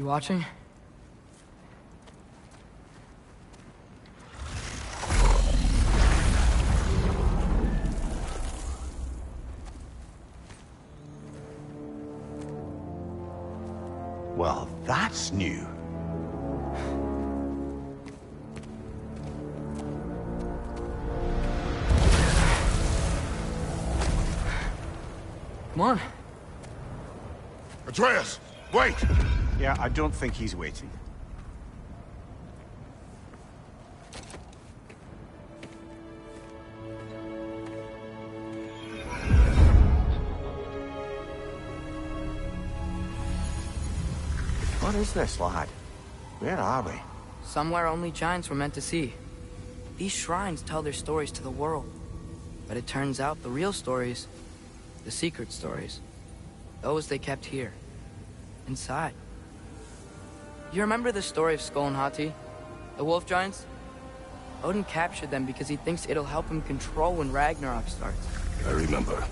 You watching? Well, that's new. Come on. Atreus, wait! Yeah, I don't think he's waiting. What is this, lad? Where are we? Somewhere only giants were meant to see. These shrines tell their stories to the world. But it turns out the real stories, the secret stories, those they kept here, inside. You remember the story of Skoll and Hati? The wolf giants? Odin captured them because he thinks it'll help him control when Ragnarok starts. I remember.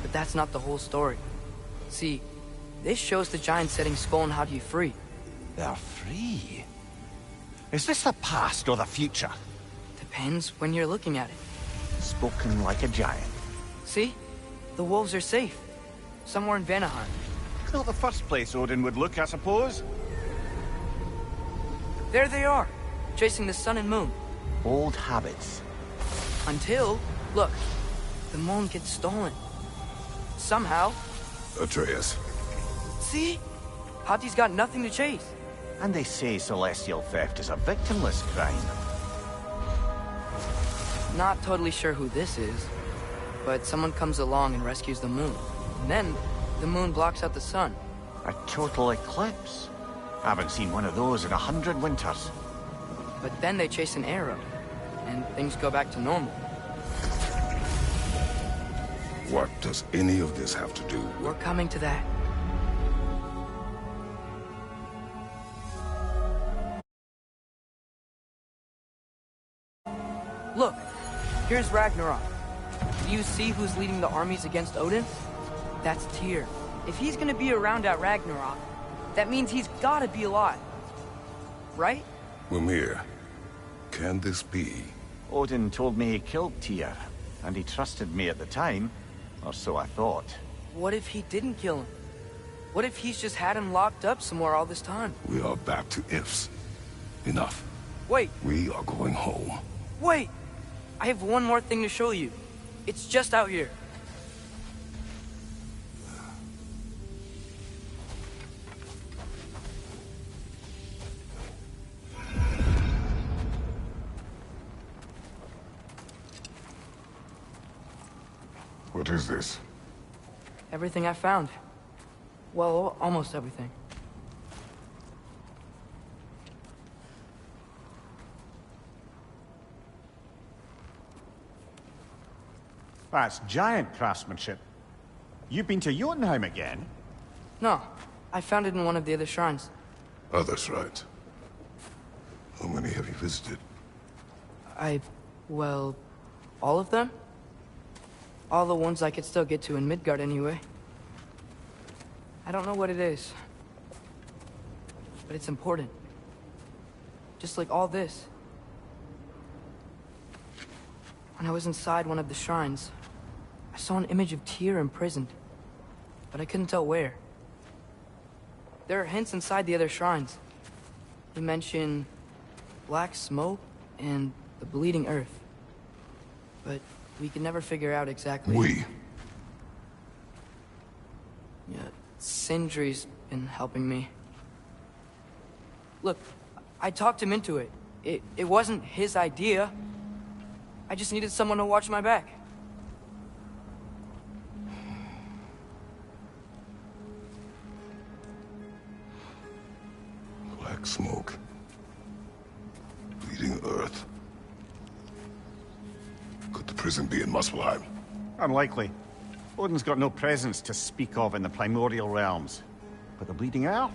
But that's not the whole story. See, this shows the giants setting Skoll and Hati free. They're free? Is this the past or the future? Depends when you're looking at it. Spoken like a giant. See? The wolves are safe. Somewhere in Vanaheim. Not the first place Odin would look, I suppose. There they are, chasing the sun and moon. Old habits. Until, look, the moon gets stolen. Somehow. Atreus. See? Hati's got nothing to chase. And they say celestial theft is a victimless crime. Not totally sure who this is, but someone comes along and rescues the moon. And then, the moon blocks out the sun. A total eclipse. Haven't seen one of those in 100 winters. But then they chase an arrow, and things go back to normal. What does any of this have to do with... We're coming to that. Look, here's Ragnarok. Do you see who's leading the armies against Odin? That's Tyr. If he's gonna be around at Ragnarok, that means he's gotta be alive. Right? Mimir, can this be? Odin told me he killed Tyr, and he trusted me at the time, or so I thought. What if he didn't kill him? What if he's just had him locked up somewhere all this time? We are back to ifs. Enough. Wait, We are going home. wait! I have one more thing to show you. It's just out here. What is this? Everything I found. Well, almost everything. That's giant craftsmanship. You've been to Jotunheim again? No, I found it in one of the other shrines. Others, right? How many have you visited? Well, all of them? All the ones I could still get to in Midgard anyway. I don't know what it is, but it's important. Just like all this. When I was inside one of the shrines, I saw an image of Tyr imprisoned, but I couldn't tell where. There are hints inside the other shrines. They mention black smoke and the bleeding earth. But we could never figure out exactly... We. Yeah, Sindri's been helping me. Look, I talked him into it. It wasn't his idea. I just needed someone to watch my back. Black smoke. Bleeding earth. Could the prison be in Muspelheim? Unlikely. Odin's got no presence to speak of in the primordial realms. But the Bleeding Earth?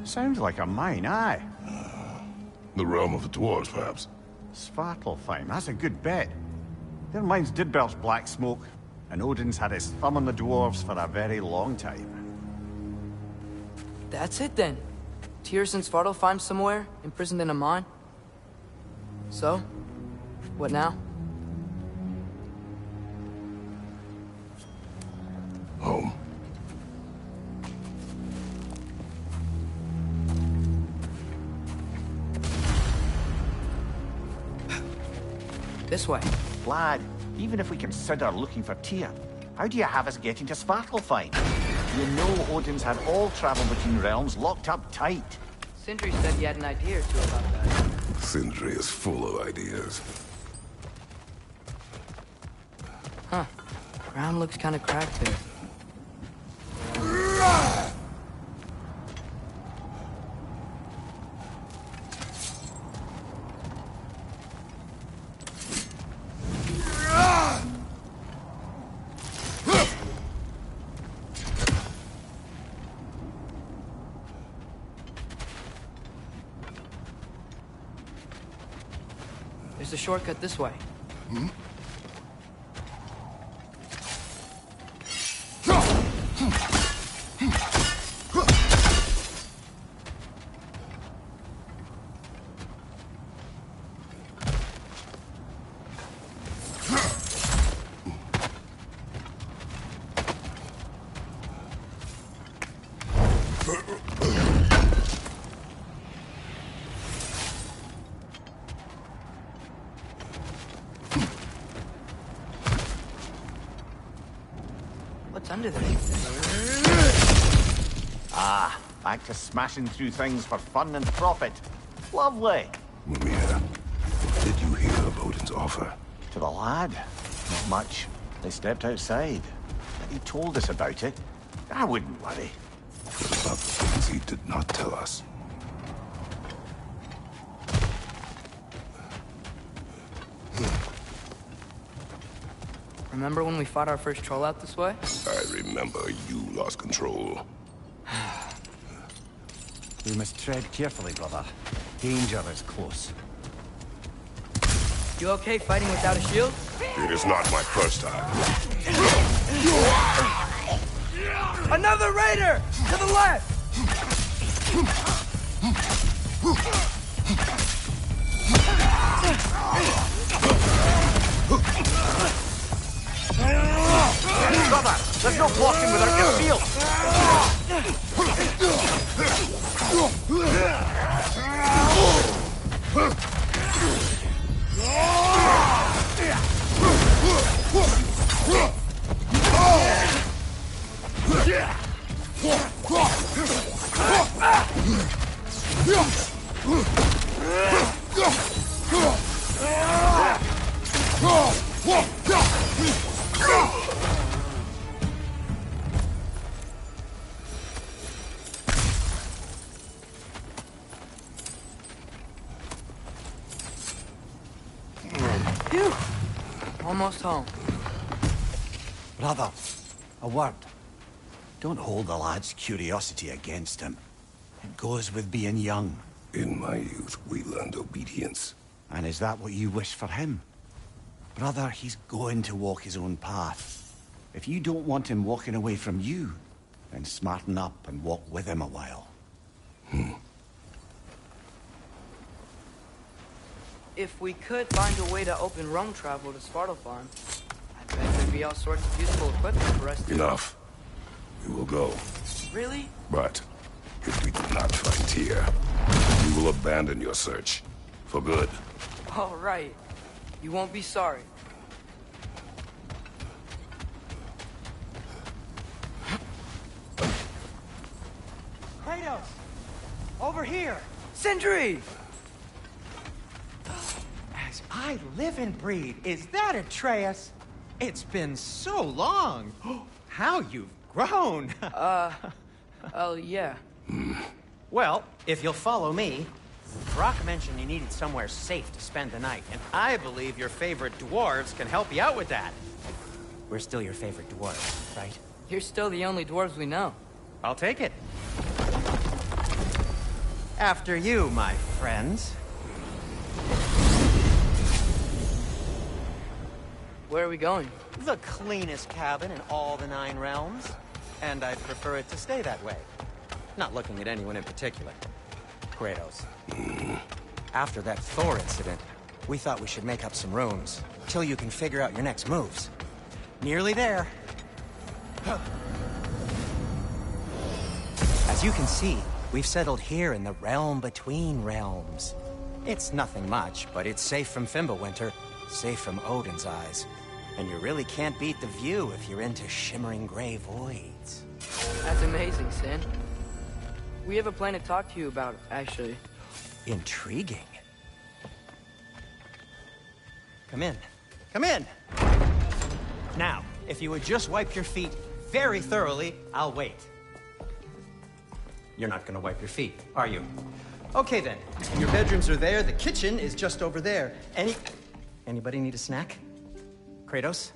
Sounds like a mine, aye. The realm of the dwarves, perhaps? Svartalfheim, that's a good bet. Their mines did belch black smoke, and Odin's had his thumb on the dwarves for a very long time. That's it then. Tears in Svartalfheim somewhere, imprisoned in a mine. So? What now? Home. This way. Lad, even if we consider looking for Tyr, how do you have us getting to Svartalfheim? You know Odin's had all travel between realms locked up tight. Sindri said he had an idea or two about that. Sindri is full of ideas. Huh. Ground looks kind of cracked there. There's a shortcut this way. What's under there? Ah, back to smashing through things for fun and profit. Lovely. Mimir, what did you hear of Odin's offer? To the lad, not much. They stepped outside. But he told us about it. I wouldn't worry. What about the things he did not tell us? Remember when we fought our first troll out this way? I remember you lost control. We must tread carefully, brother. Danger is close. You okay fighting without a shield? It is not my first time. Another raider! To the left! Brother, there's no blocking without your shield! Phew! Almost home. Brother, a word. Don't hold the lad's curiosity against him. It goes with being young. In my youth, we learned obedience. And is that what you wish for him? Brother, he's going to walk his own path. If you don't want him walking away from you, then smarten up and walk with him a while. If we could find a way to open roam travel to Svartalfheim, I bet there'd be all sorts of useful equipment for us to... Enough. We will go. Really? But if we do not find Tyr, we will abandon your search. For good. All right. You won't be sorry. Kratos! Over here! Sindri! As I live and breathe, is that Atreus? It's been so long! How you've grown! Oh, yeah. Well, if you'll follow me, Brock mentioned you needed somewhere safe to spend the night, and I believe your favorite dwarves can help you out with that. We're still your favorite dwarves, right? You're still the only dwarves we know. I'll take it. After you, my friends. Where are we going? The cleanest cabin in all the 9 realms. And I'd prefer it to stay that way. Not looking at anyone in particular. Kratos. After that Thor incident, we thought we should make up some rooms, till you can figure out your next moves. Nearly there. As you can see, we've settled here in the realm between realms. It's nothing much, but it's safe from Fimbulwinter, safe from Odin's eyes. And you really can't beat the view if you're into shimmering gray voids. That's amazing, Sin. We have a plan to talk to you about, actually. Intriguing. Come in. Come in! Now, if you would just wipe your feet very thoroughly, I'll wait. You're not gonna wipe your feet, are you? Okay then. Your bedrooms are there, the kitchen is just over there. Anybody need a snack? Kratos?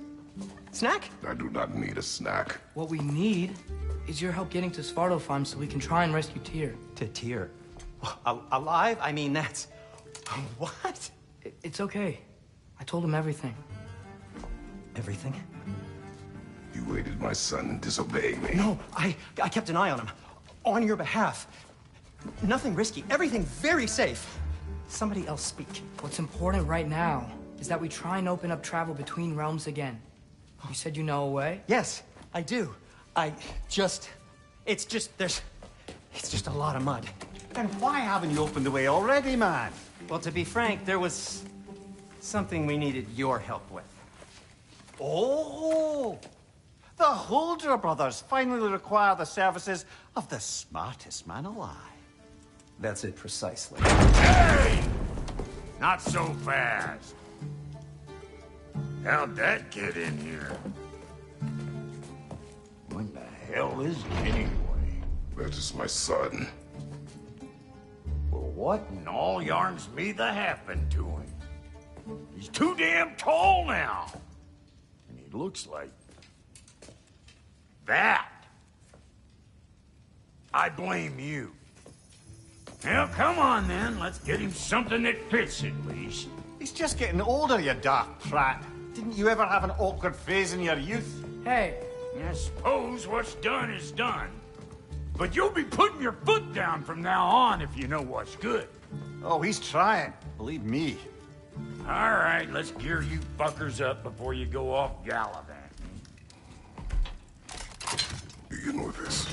Snack? I do not need a snack. What we need is your help getting to Svartalfheim so we can try and rescue Tyr. To Tyr? Alive? I mean, that's... What? It's okay. I told him everything. Everything? You aided my son in disobeying me. No, I kept an eye on him. On your behalf. Nothing risky. Everything very safe. Somebody else speak. What's important right now is that we try and open up travel between realms again. You said you know a way? Yes, I do. It's just a lot of mud. Then why haven't you opened the way already, man? Well, to be frank, there was something we needed your help with. Oh! The Holder brothers finally require the services of the smartest man alive. That's it precisely. Hey! Not so fast. How'd that get in here? What the hell is it anyway? That is my son. Well, what in all yarns me that happened to him? He's too damn tall now. And he looks like... that. I blame you. Now, come on then. Let's get him something that fits at least. He's just getting older, you daft prat. Didn't you ever have an awkward phase in your youth? Hey, I suppose what's done is done. But you'll be putting your foot down from now on if you know what's good. Oh, he's trying. Believe me. All right, let's gear you fuckers up before you go off gallivanting. Begin with this.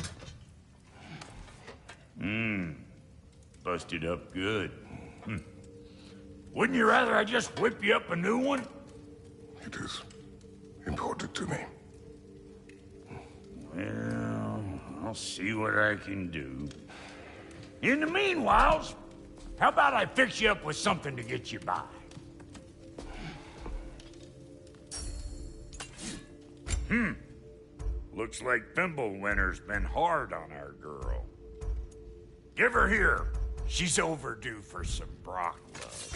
Busted up good. Wouldn't you rather I just whip you up a new one? It is important to me. Well, I'll see what I can do. In the meanwhile, how about I fix you up with something to get you by? Looks like Fimbulwinter's been hard on our girl. Give her here. She's overdue for some Brock love.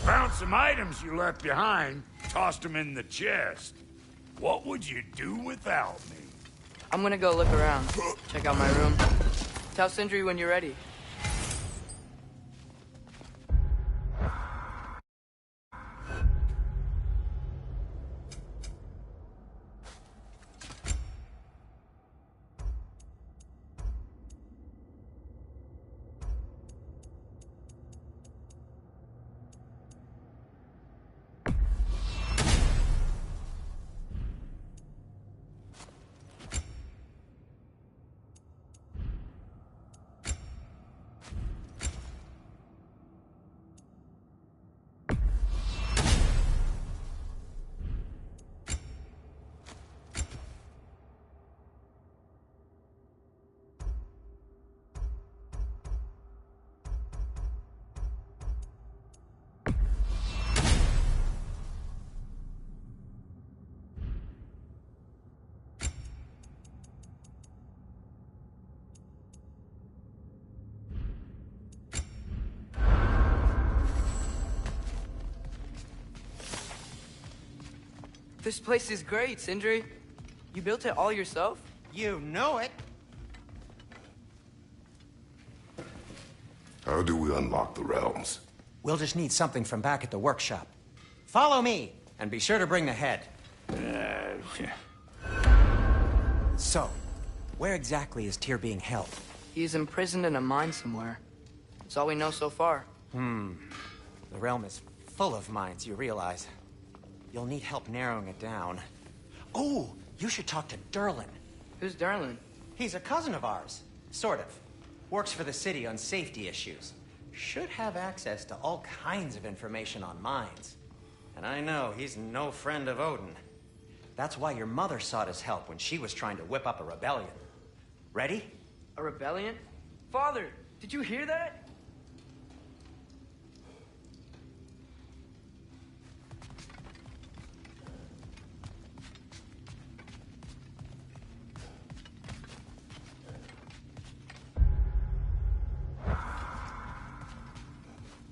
Found some items you left behind, tossed them in the chest. What would you do without me? I'm gonna go look around. Check out my room. Tell Sindri when you're ready. This place is great, Sindri. You built it all yourself? You know it. How do we unlock the realms? We'll just need something from back at the workshop. Follow me, and be sure to bring the head. So, where exactly is Tyr being held? He's imprisoned in a mine somewhere. That's all we know so far. The realm is full of mines, you realize. You'll need help narrowing it down. Oh, you should talk to Durlin. Who's Durlin? He's a cousin of ours. Sort of. Works for the city on safety issues. Should have access to all kinds of information on mines. And I know he's no friend of Odin. That's why your mother sought his help when she was trying to whip up a rebellion. Ready? A rebellion? Father, did you hear that?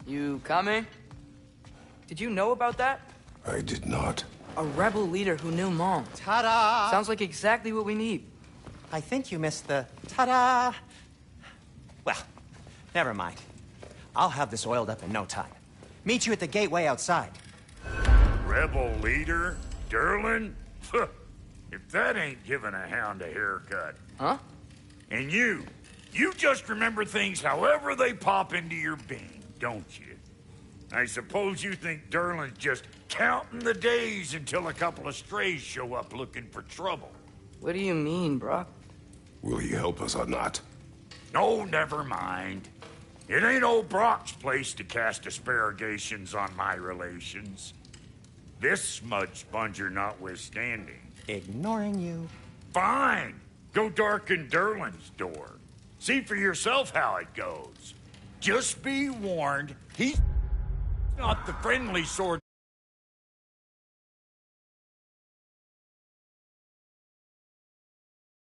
You coming? Did you know about that? I did not. A rebel leader who knew Mom. Ta-da! Sounds like exactly what we need. I think you missed the ta-da! Well, never mind. I'll have this oiled up in no time. Meet you at the gateway outside. Rebel leader? Durlin? If that ain't giving a hound a haircut. Huh? And you just remember things however they pop into your being, don't you? I suppose you think Durlin's just counting the days until a couple of strays show up looking for trouble. What do you mean, Brock? Will you help us or not? No, never mind. It ain't old Brock's place to cast asparagations on my relations. This smudge sponger notwithstanding. Ignoring you. Fine. Go darken Durlin's door. See for yourself how it goes. Just be warned, he's not the friendly sort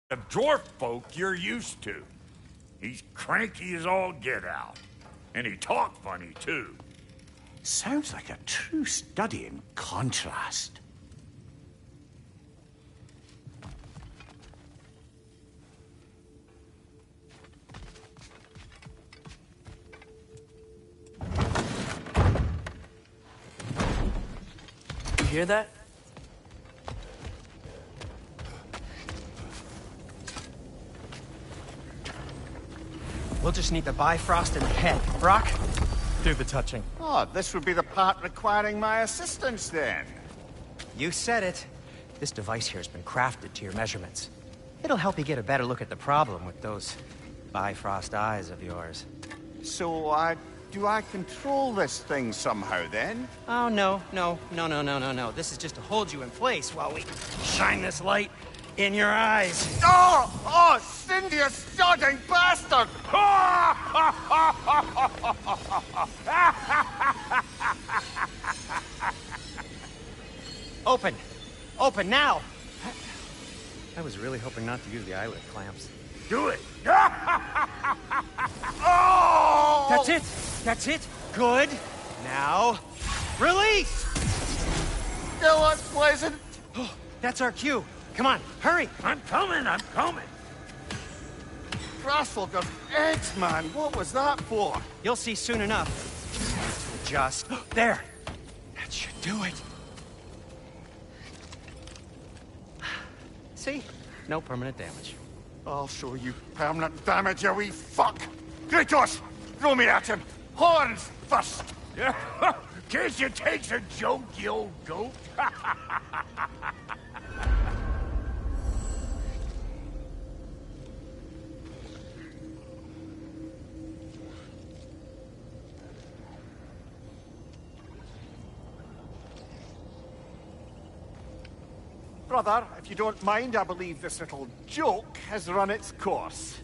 of dwarf folk you're used to. He's cranky as all get out. And he talk funny, too. Sounds like a true study in contrast. You hear that? We'll just need the Bifrost in the head. Brock, do the touching. Oh, this would be the part requiring my assistance, then. You said it. This device here has been crafted to your measurements. It'll help you get a better look at the problem with those Bifrost eyes of yours. So, do I control this thing somehow, then? Oh, no. This is just to hold you in place while we shine this light in your eyes. Oh, Cindy, you sodding bastard! Open! Open now! I was really hoping not to use the eyelid clamps. Do it. Oh! That's it! That's it! Good! Now, Release! Still unpleasant. That's our cue. Come on, hurry! I'm coming, I'm coming. Grassfolk of eggs, man. What was that for? You'll see soon enough. Just... there! That should do it. See? No permanent damage. I'll show you permanent damage, you wee fuck. Kratos, throw me at him. Horns first. Guess it takes a joke, you old goat. Brother, if you don't mind, I believe this little joke has run its course.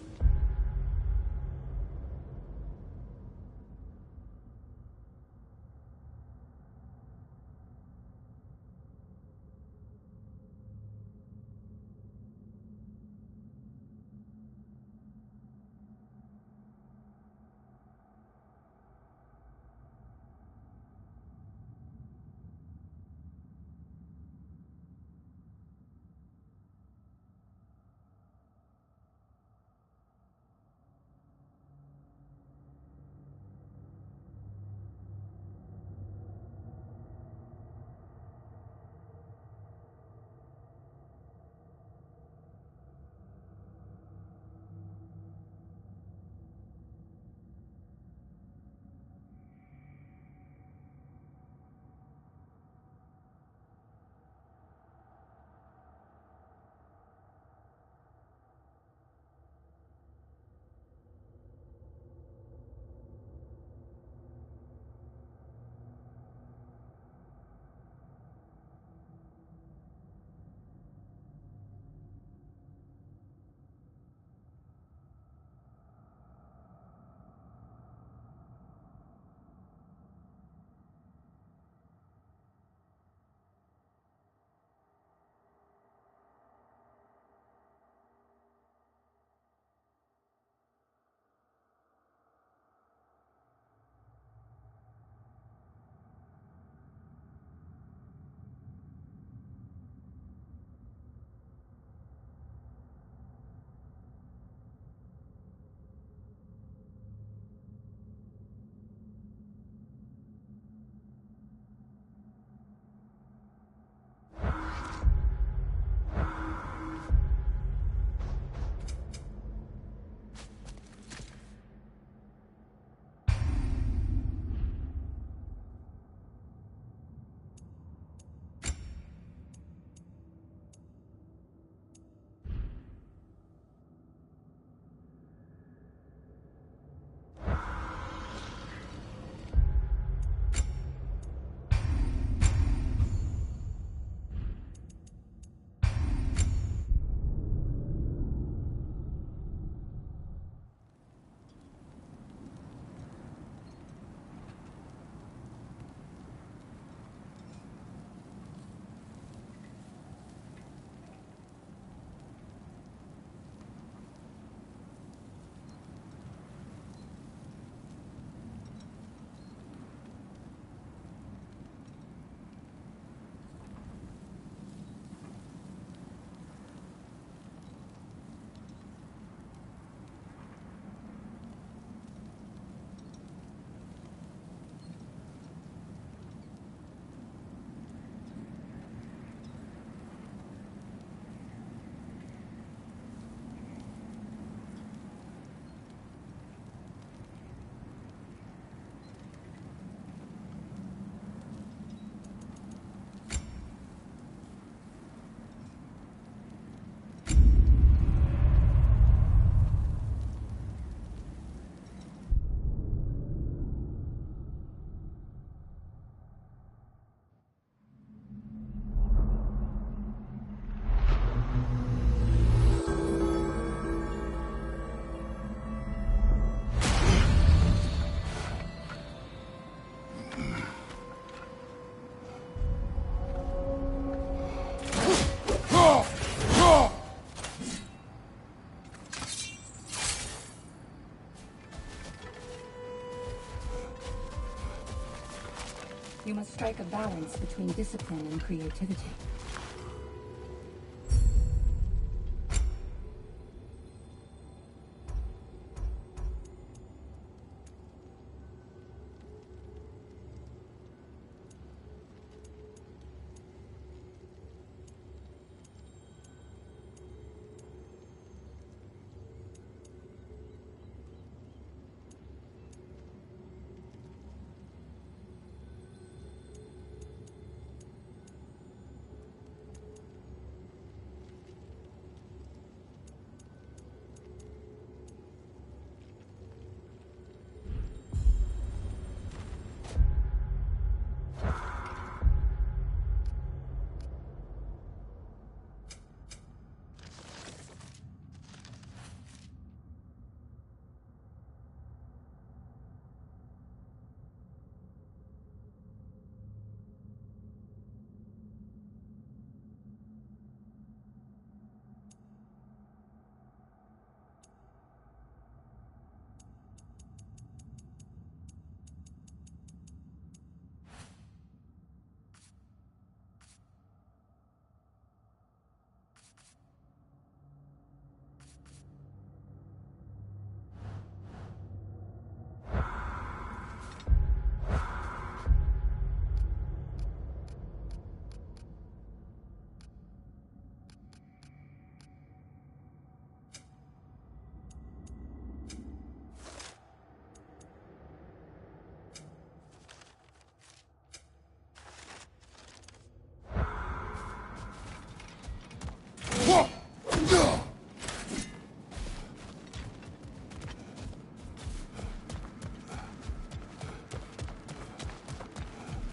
You must strike a balance between discipline and creativity.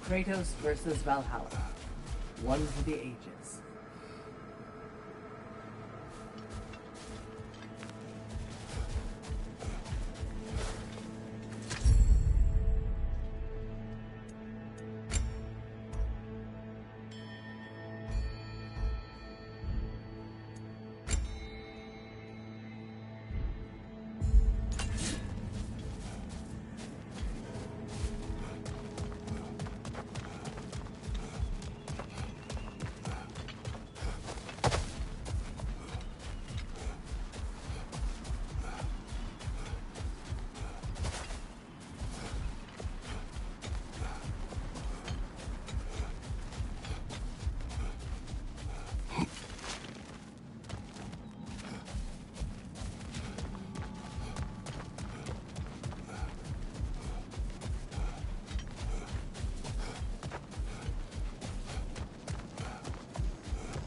Kratos versus Valhalla. One for the ages.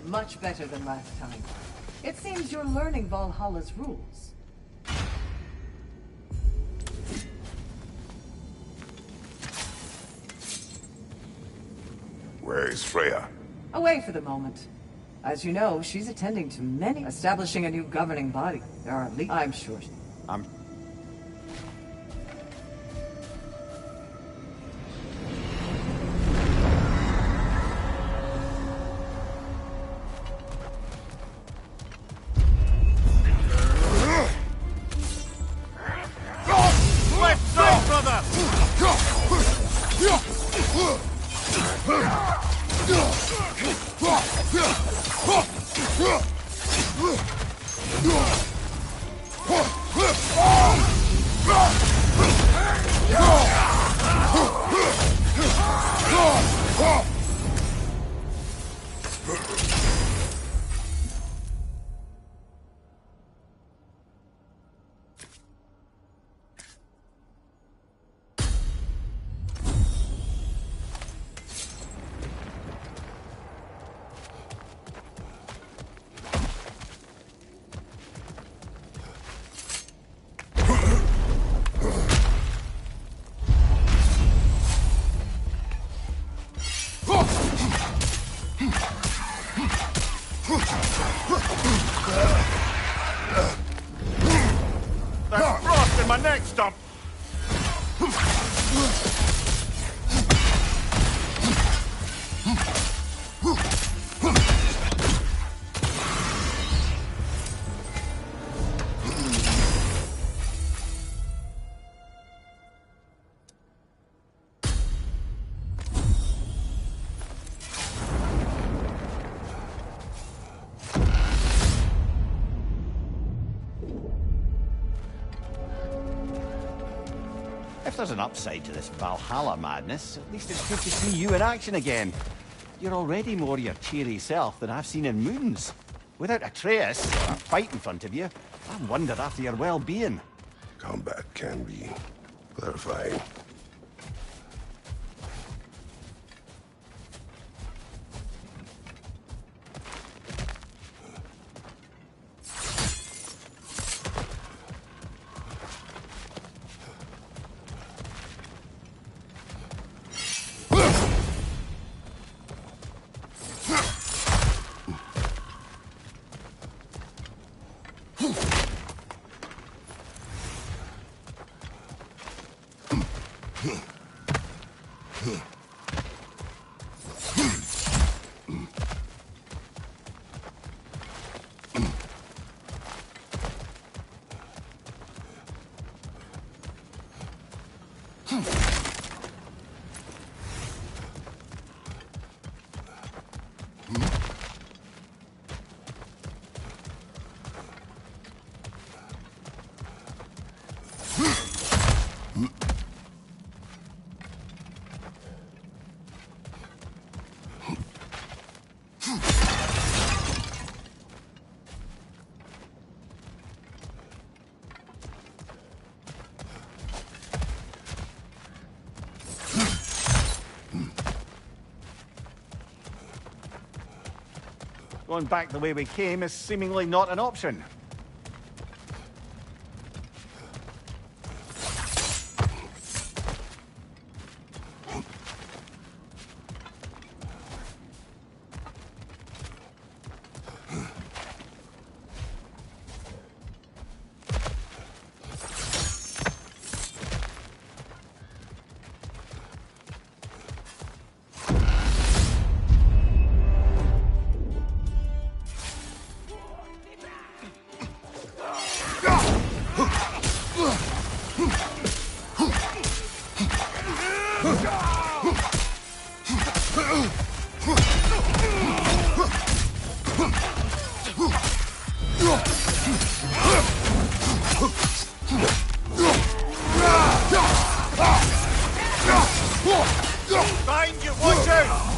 Much better than last time. It seems you're learning Valhalla's rules. Where is Freya? Away for the moment. As you know, she's attending to many, establishing a new governing body. There are at least, I'm sure. That's frost in my neck stump! there's an upside to this Valhalla madness, at least it's good to see you in action again. You're already more your cheery self than I've seen in moons. Without Atreus, or a fight in front of you, I wondered after your well-being. Combat can be clarifying. Going back the way we came is seemingly not an option. Find you, watch out!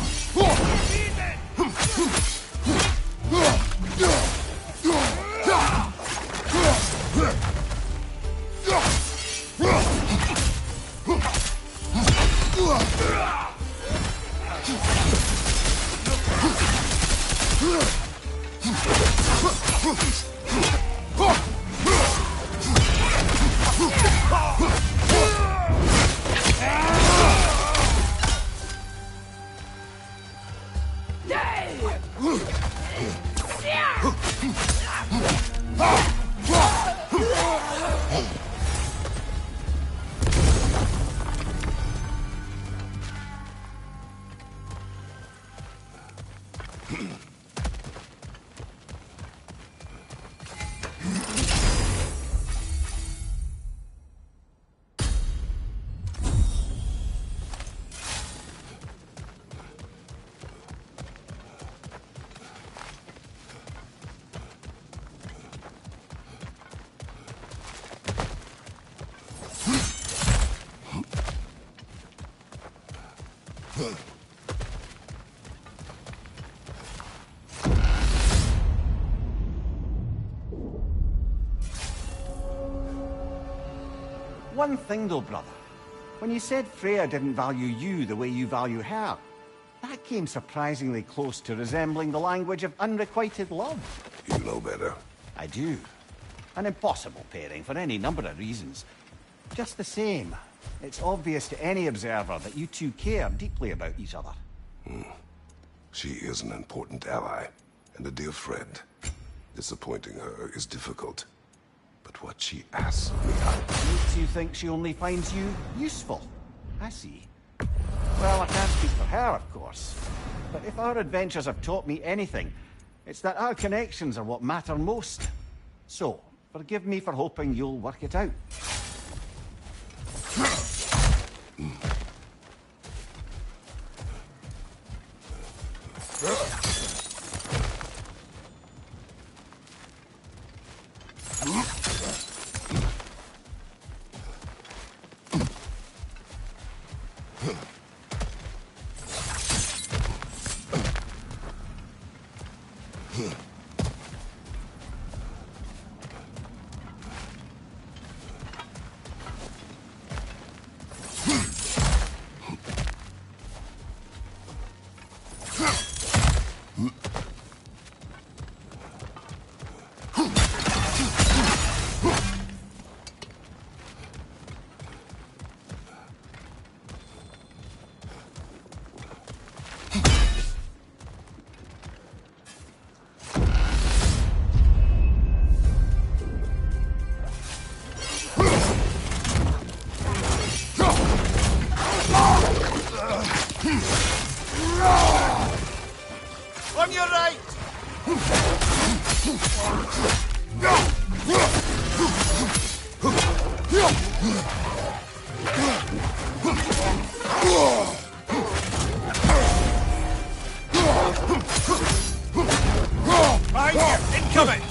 One thing though, brother. When you said Freya didn't value you the way you value her, that came surprisingly close to resembling the language of unrequited love. You know better. I do. An impossible pairing for any number of reasons. Just the same, it's obvious to any observer that you two care deeply about each other. She is an important ally and a dear friend. Disappointing her is difficult. But what she asks me Makes you think she only finds you useful. I see. Well, I can't speak for her, of course. But if our adventures have taught me anything, it's that our connections are what matter most. So, forgive me for hoping you'll work it out. On your right! Behind you! Incoming!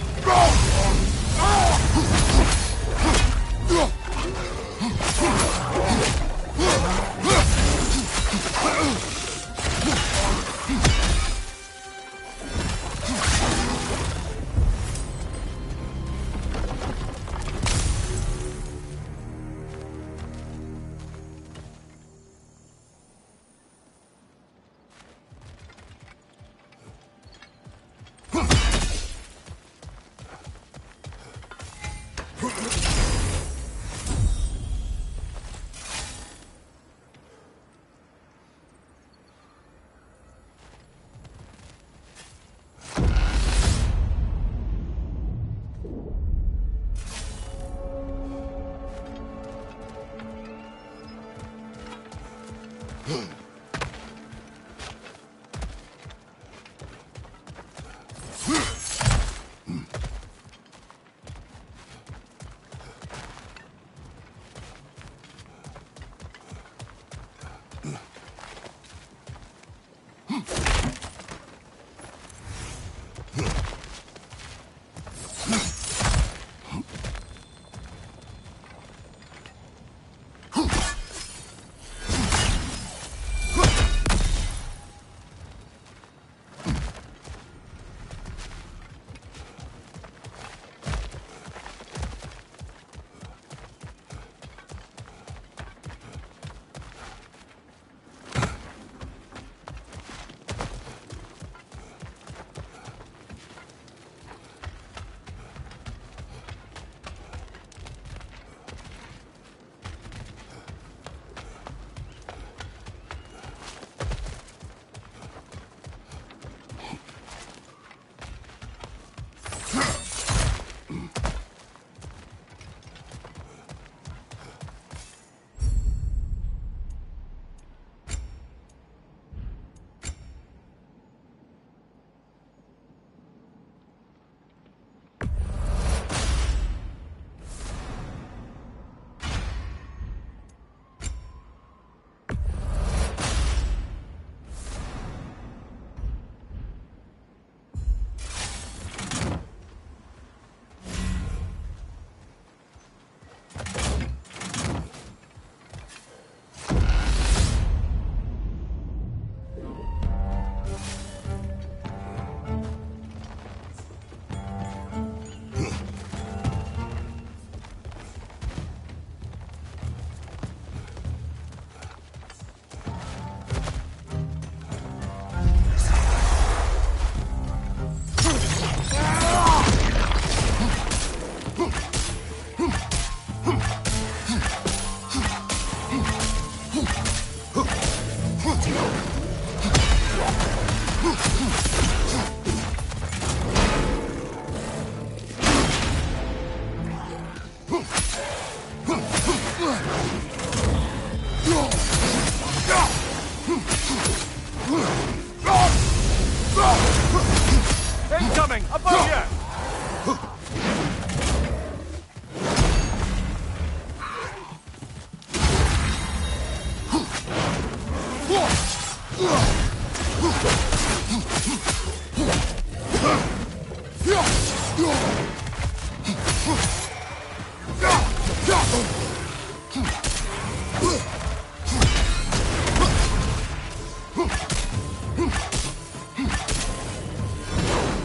Incoming! Above you!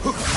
Hook!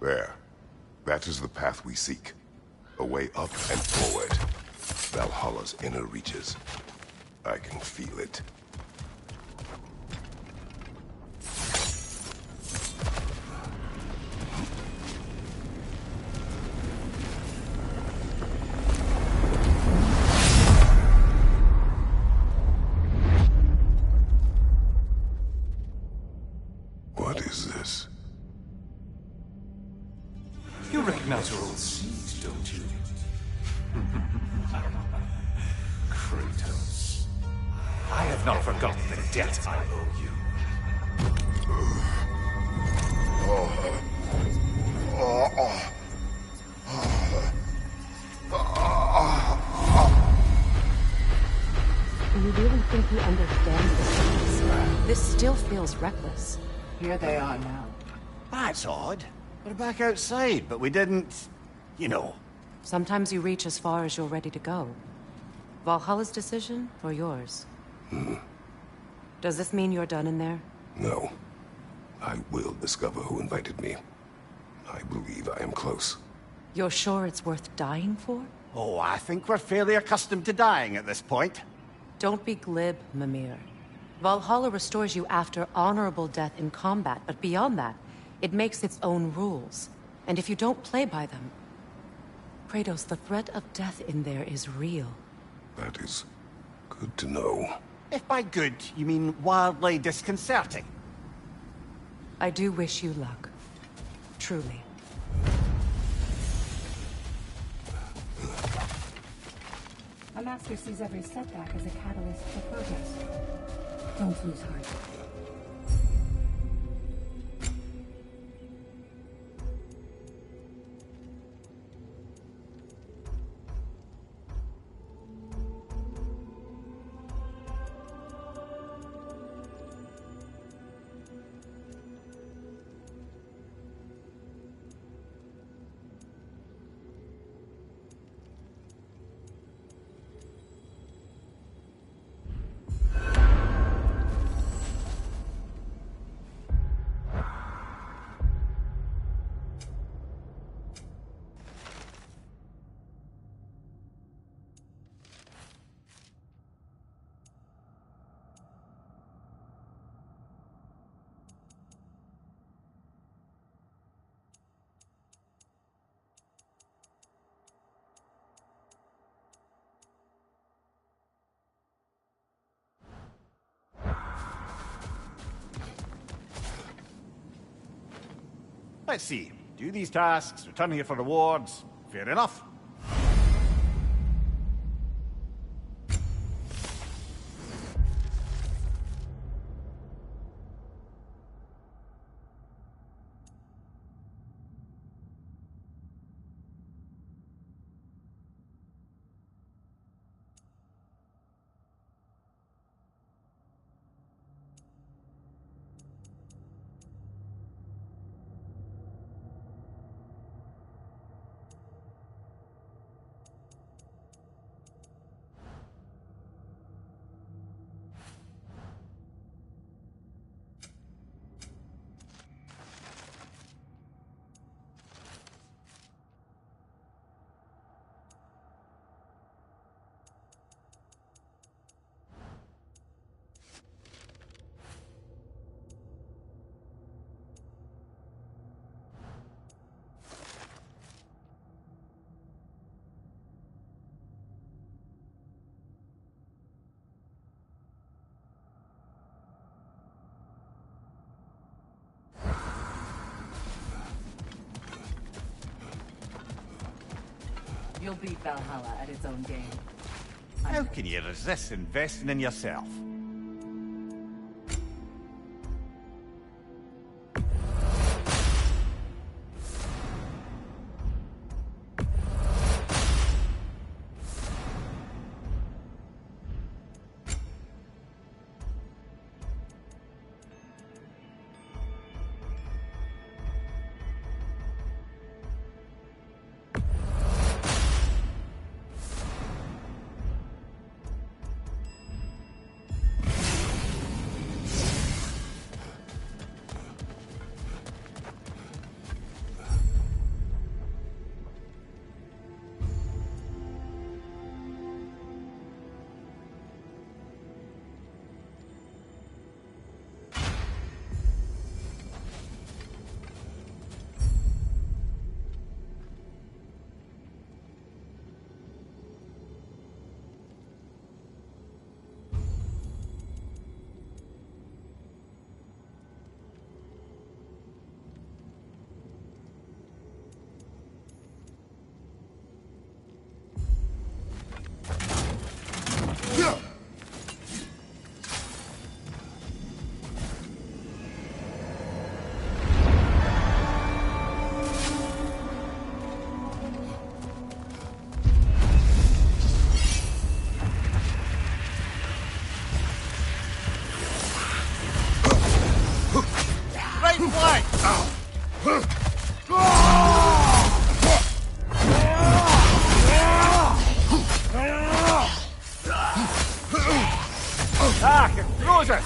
There. That is the path we seek. A way up and forward. Valhalla's inner reaches. I can feel it. What is this? You recognize your old seat, don't you? Kratos. I have not forgotten the debt I owe you. Do you really think he understands this? This still feels reckless. Here they are now. That's odd. We're back outside, but we didn't... you know. Sometimes you reach as far as you're ready to go. Valhalla's decision, or yours? Does this mean you're done in there? No. I will discover who invited me. I believe I am close. You're sure it's worth dying for? Oh, I think we're fairly accustomed to dying at this point. Don't be glib, Mimir. Valhalla restores you after honorable death in combat, but beyond that, it makes its own rules. And if you don't play by them... Kratos, the threat of death in there is real. That is good to know. If by good, you mean wildly disconcerting. I do wish you luck. Truly. A master sees every setback as a catalyst for progress. Don't lose heart. Let's see. Do these tasks, return here for rewards. Fair enough. You'll beat Valhalla at its own game. How can you resist investing in yourself? Ah, get closer!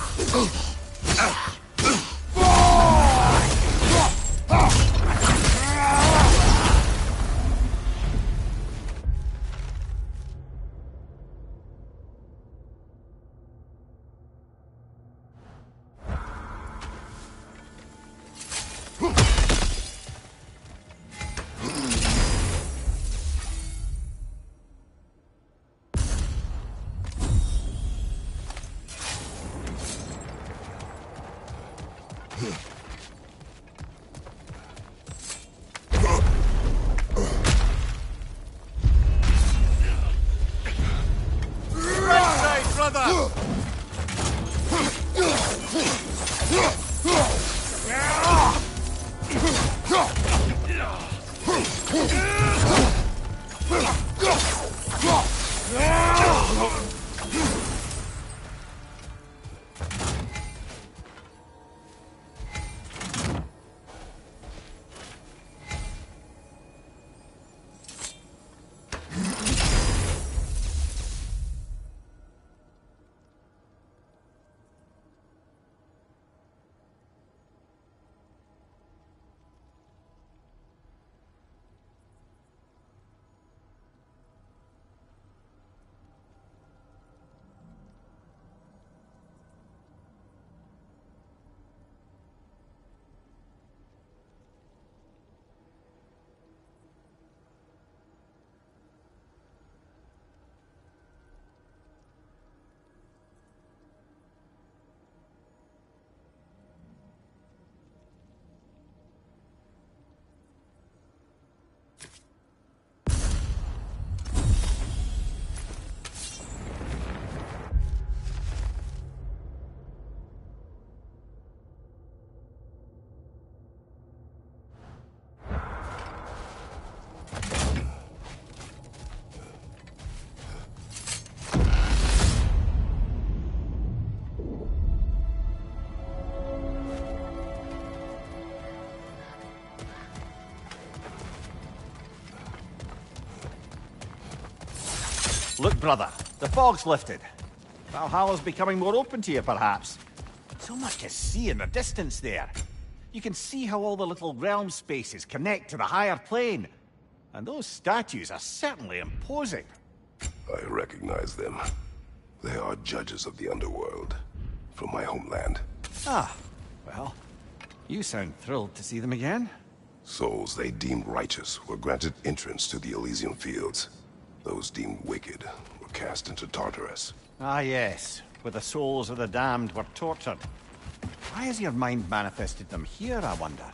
Look, brother, the fog's lifted. Valhalla's becoming more open to you, perhaps. So much to see in the distance there. You can see how all the little realm spaces connect to the higher plane. And those statues are certainly imposing. I recognize them. They are judges of the underworld, from my homeland. Ah, well, you sound thrilled to see them again. Souls they deemed righteous were granted entrance to the Elysian Fields. Those deemed wicked were cast into Tartarus. Ah, yes, where the souls of the damned were tortured. Why has your mind manifested them here, I wonder?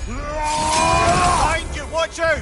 Behind you, watch out!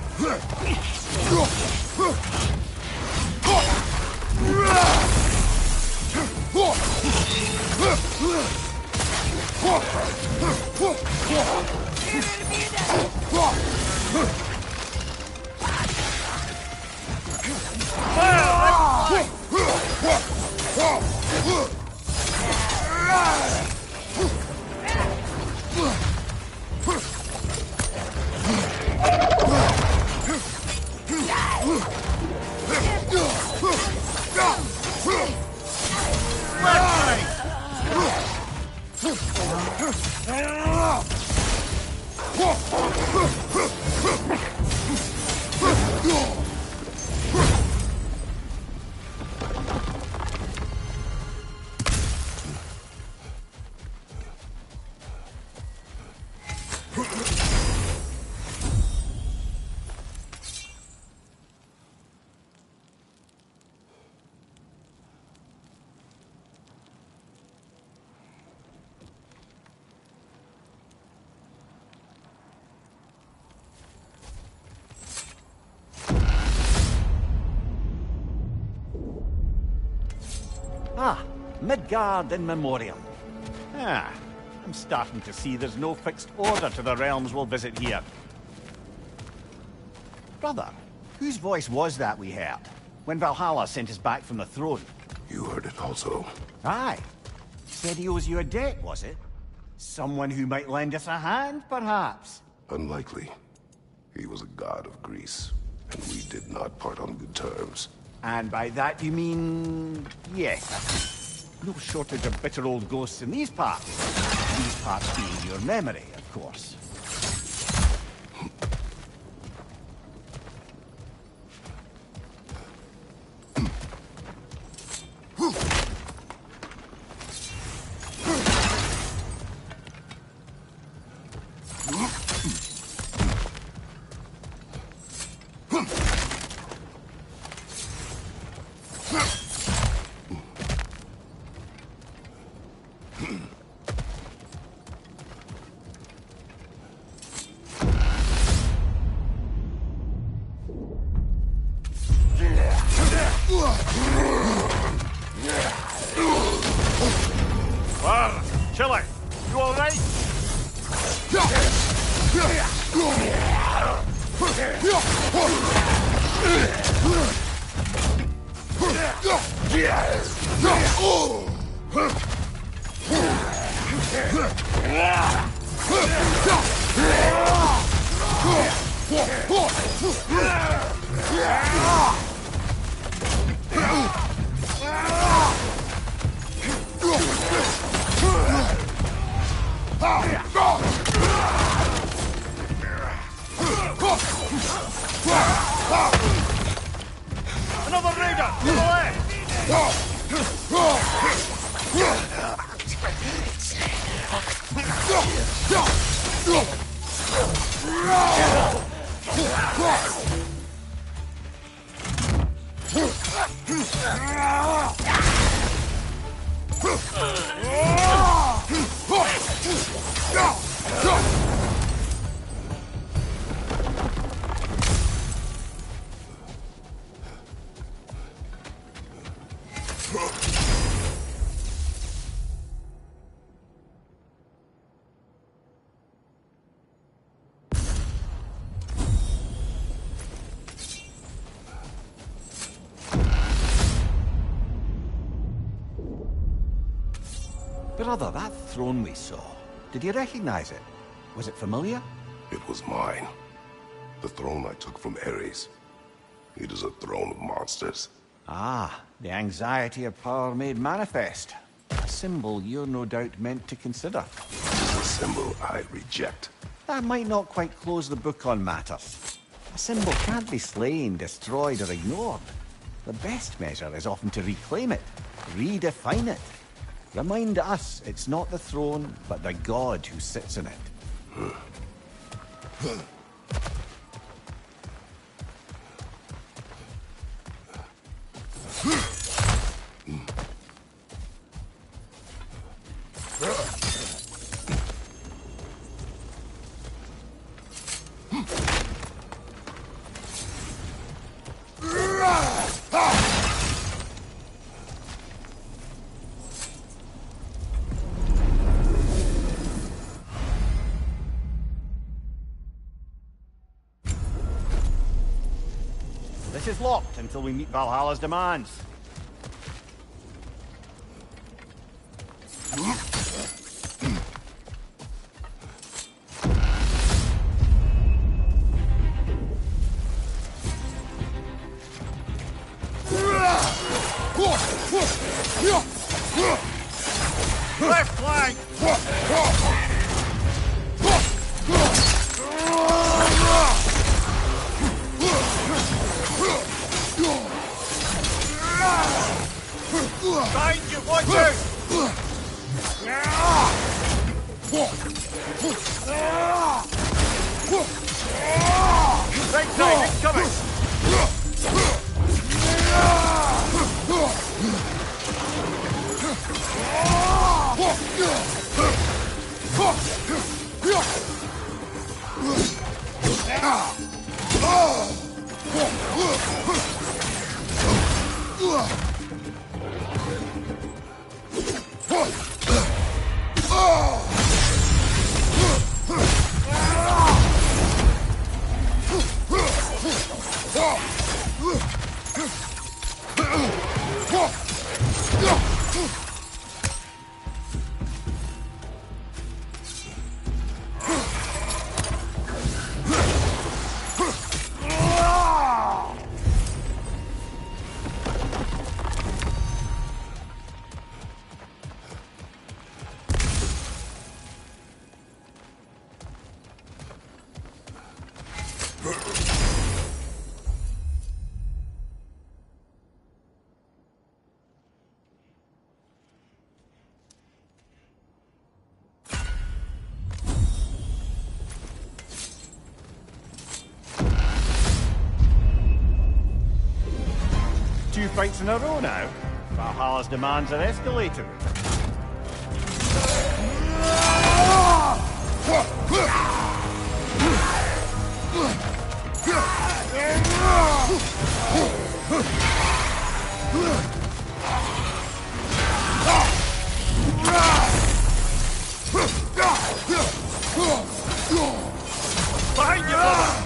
Ah, Midgard in Memoriam. Ah, I'm starting to see there's no fixed order to the realms we'll visit here. Brother, whose voice was that we heard when Valhalla sent us back from the throne? You heard it also. Aye. Said he owes you a debt, was it? Someone who might lend us a hand, perhaps? Unlikely. He was a god of Greece, and we did not part on good terms. And by that you mean... yes. No shortage of bitter old ghosts in these parts. These parts being your memory, of course. Well, Chile, you all right? Another raider! To the left! Brother, that throne we saw, did you recognize it? Was it familiar? It was mine. The throne I took from Ares. It is a throne of monsters. Ah, the anxiety of power made manifest. A symbol you're no doubt meant to consider. It is a symbol I reject. That might not quite close the book on matters. A symbol can't be slain, destroyed, or ignored. The best measure is often to reclaim it, redefine it. Remind us it's not the throne, but the god who sits in it. This is locked until we meet Valhalla's demands. Left flank! Behind you, watch out! Right side, incoming! strikes in a row now. Valhalla's demands are escalating. Behind you, brother!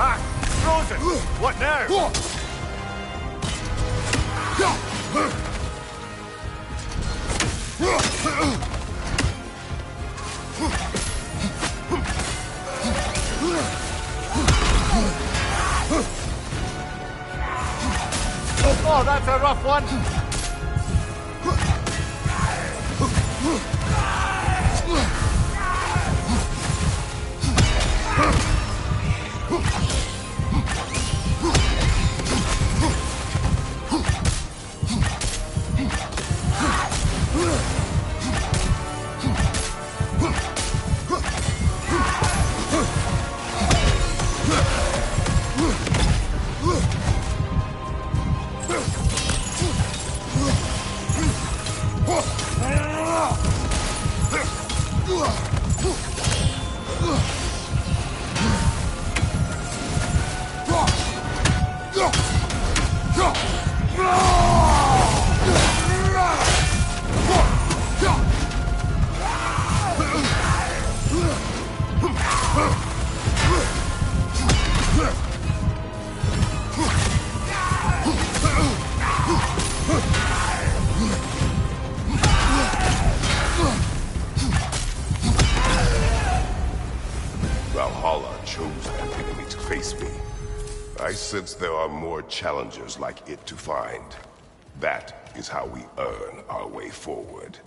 Ah, frozen! What now? Oh, that's a rough one! Valhalla chose that enemy to face me. I sense there are more challengers like it to find. That is how we earn our way forward.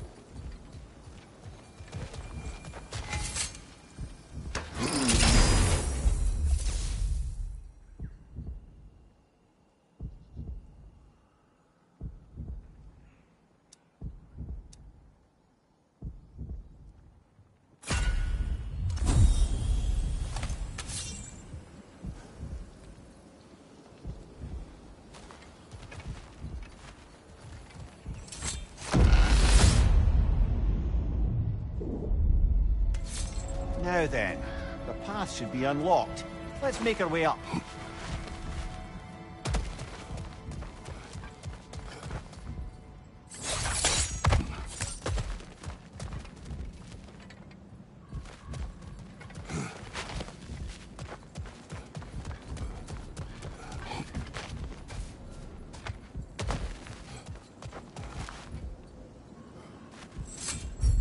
Now then, the path should be unlocked. Let's make our way up.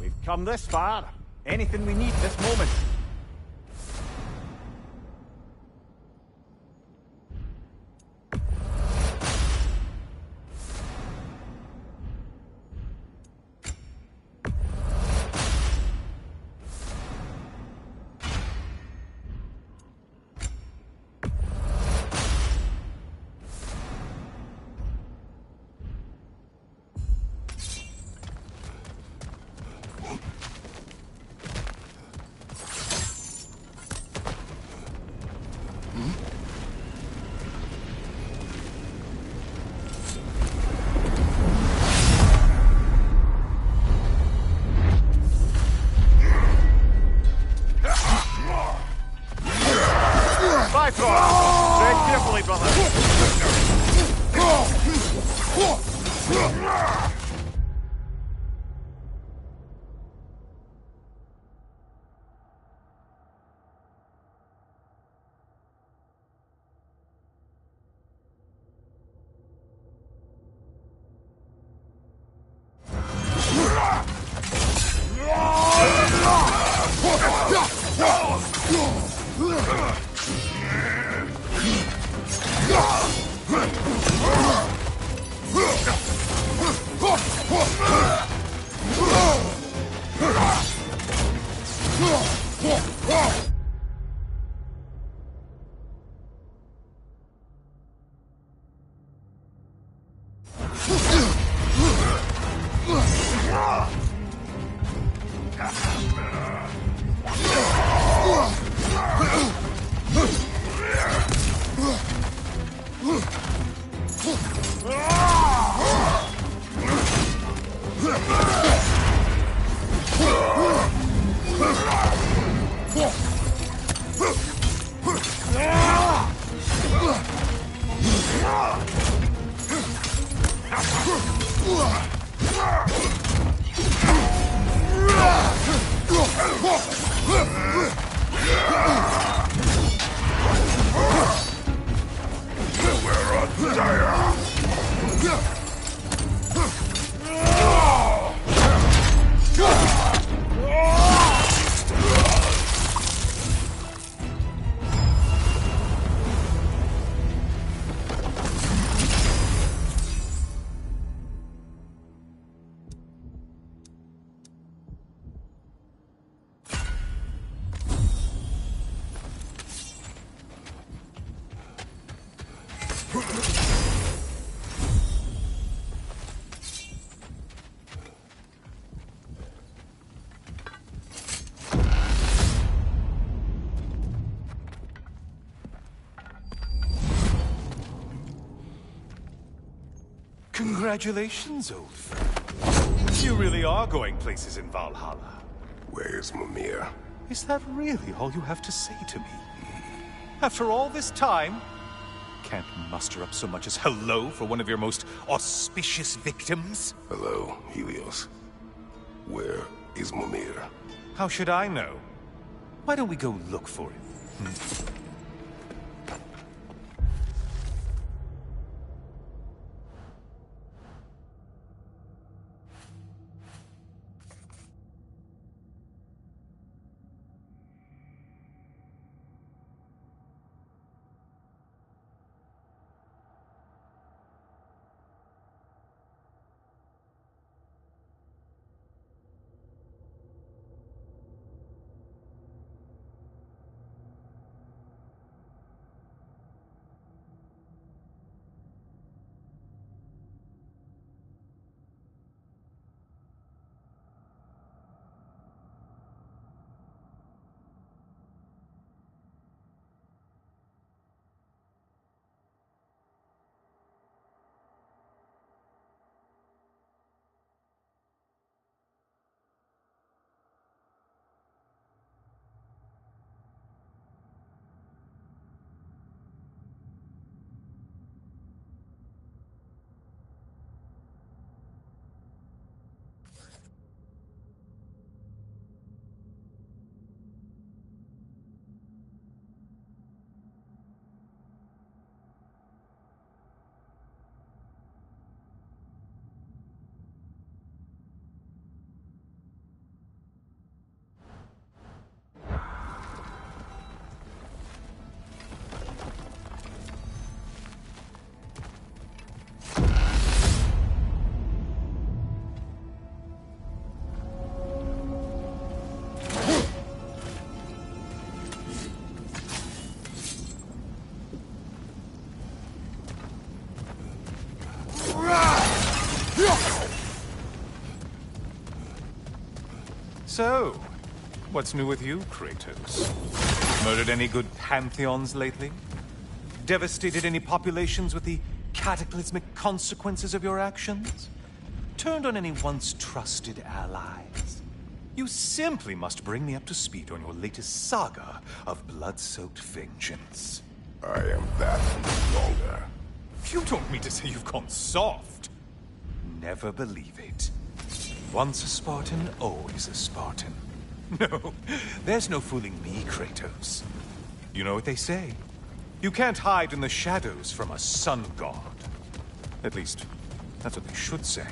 We've come this far. Anything we need this moment. Congratulations, old friend. You really are going places in Valhalla. Where's Mimir? Is that really all you have to say to me? After all this time, can't muster up so much as hello for one of your most auspicious victims? Hello, Helios. Where is Mimir? How should I know? Why don't we go look for him? So, what's new with you, Kratos? Murdered any good pantheons lately? Devastated any populations with the cataclysmic consequences of your actions? Turned on any once trusted allies? You simply must bring me up to speed on your latest saga of blood-soaked vengeance. I am that no longer. You don't mean to say you've gone soft? Never believe it. Once a Spartan, always a Spartan. No, there's no fooling me, Kratos. You know what they say. You can't hide in the shadows from a sun god. At least, that's what they should say.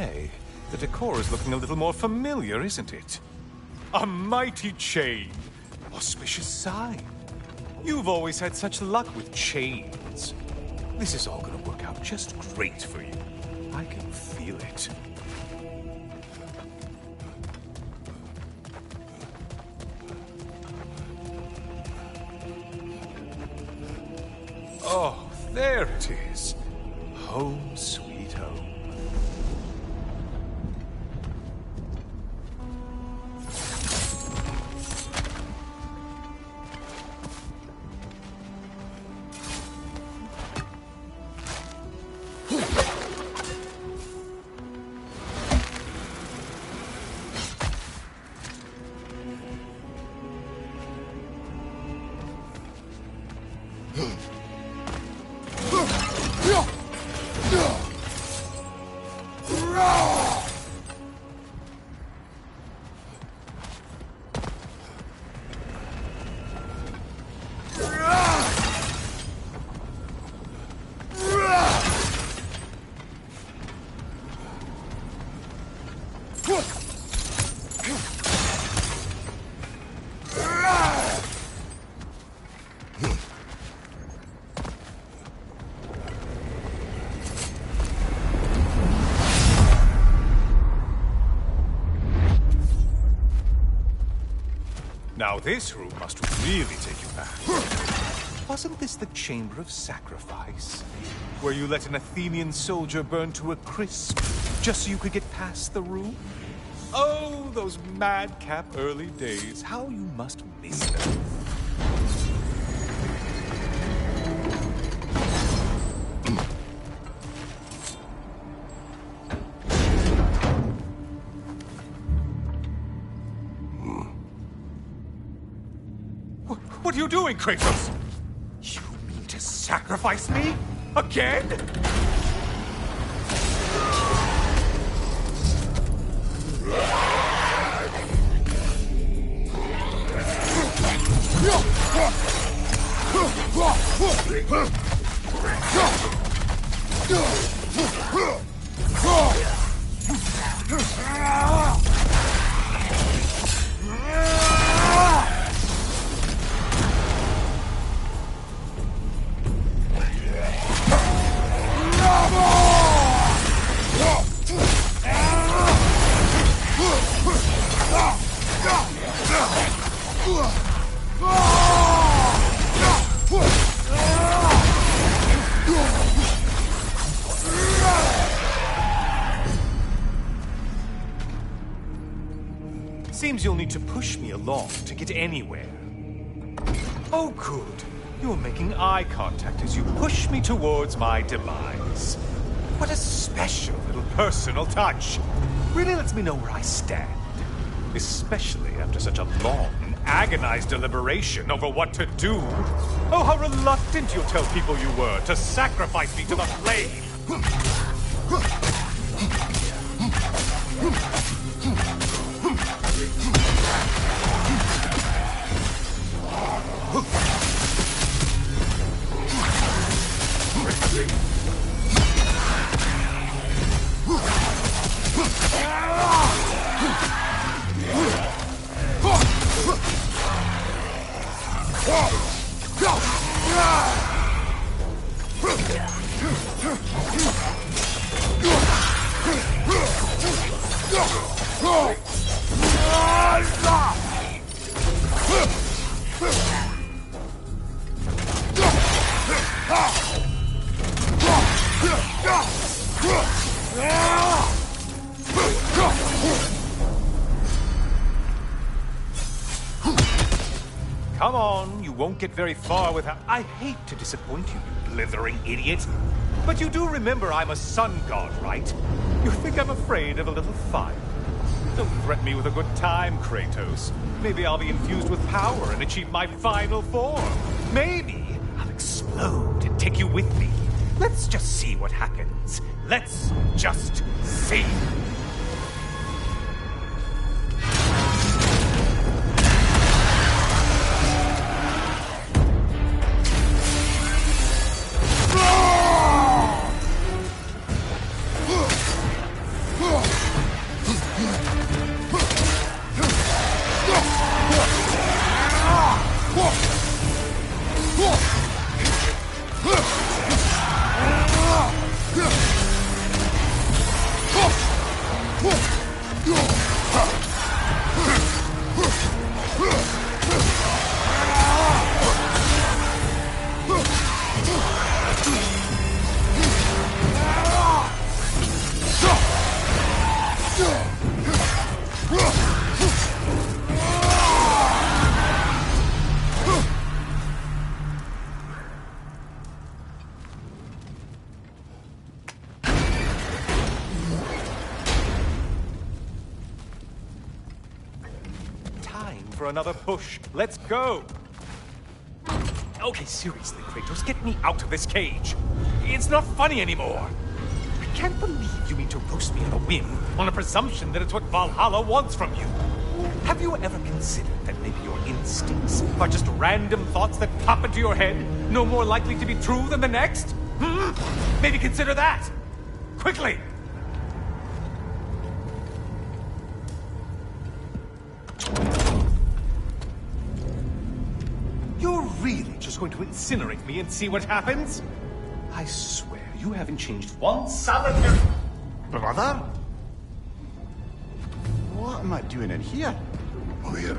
say, the decor is looking a little more familiar, isn't it? A mighty chain. Auspicious sign. You've always had such luck with chains. This is all gonna work out just great for you. I can feel it. Oh, there it is. Home sweet home. Now this room must really take you back. Wasn't this the Chamber of Sacrifice? Where you let an Athenian soldier burn to a crisp, just so you could get past the room? Oh, those madcap early days. How you must miss them. What are you doing, Kratos? You mean to sacrifice me? Again? Seems you'll need to push me along to get anywhere. Oh, good. You're making eye contact as you push me towards my demise. What a special little personal touch. Really lets me know where I stand. Especially after such a long and agonized deliberation over what to do. Oh, how reluctant you'll tell people you were to sacrifice me to the flame. Come on, you won't get very far without... I hate to disappoint you, you blithering idiot. But you do remember I'm a sun god, right? You think I'm afraid of a little fire? Don't threaten me with a good time, Kratos. Maybe I'll be infused with power and achieve my final form. Maybe I'll explode and take you with me. Let's just see what happens. Let's just see. For another push. Let's go! Okay, seriously, Kratos, get me out of this cage. It's not funny anymore. I can't believe you mean to roast me on a whim on a presumption that it's what Valhalla wants from you. Have you ever considered that maybe your instincts are just random thoughts that pop into your head, no more likely to be true than the next? Maybe consider that! Quickly! You're really just going to incinerate me and see what happens? I swear, you haven't changed one solitary... Brother? What am I doing in here? Over here.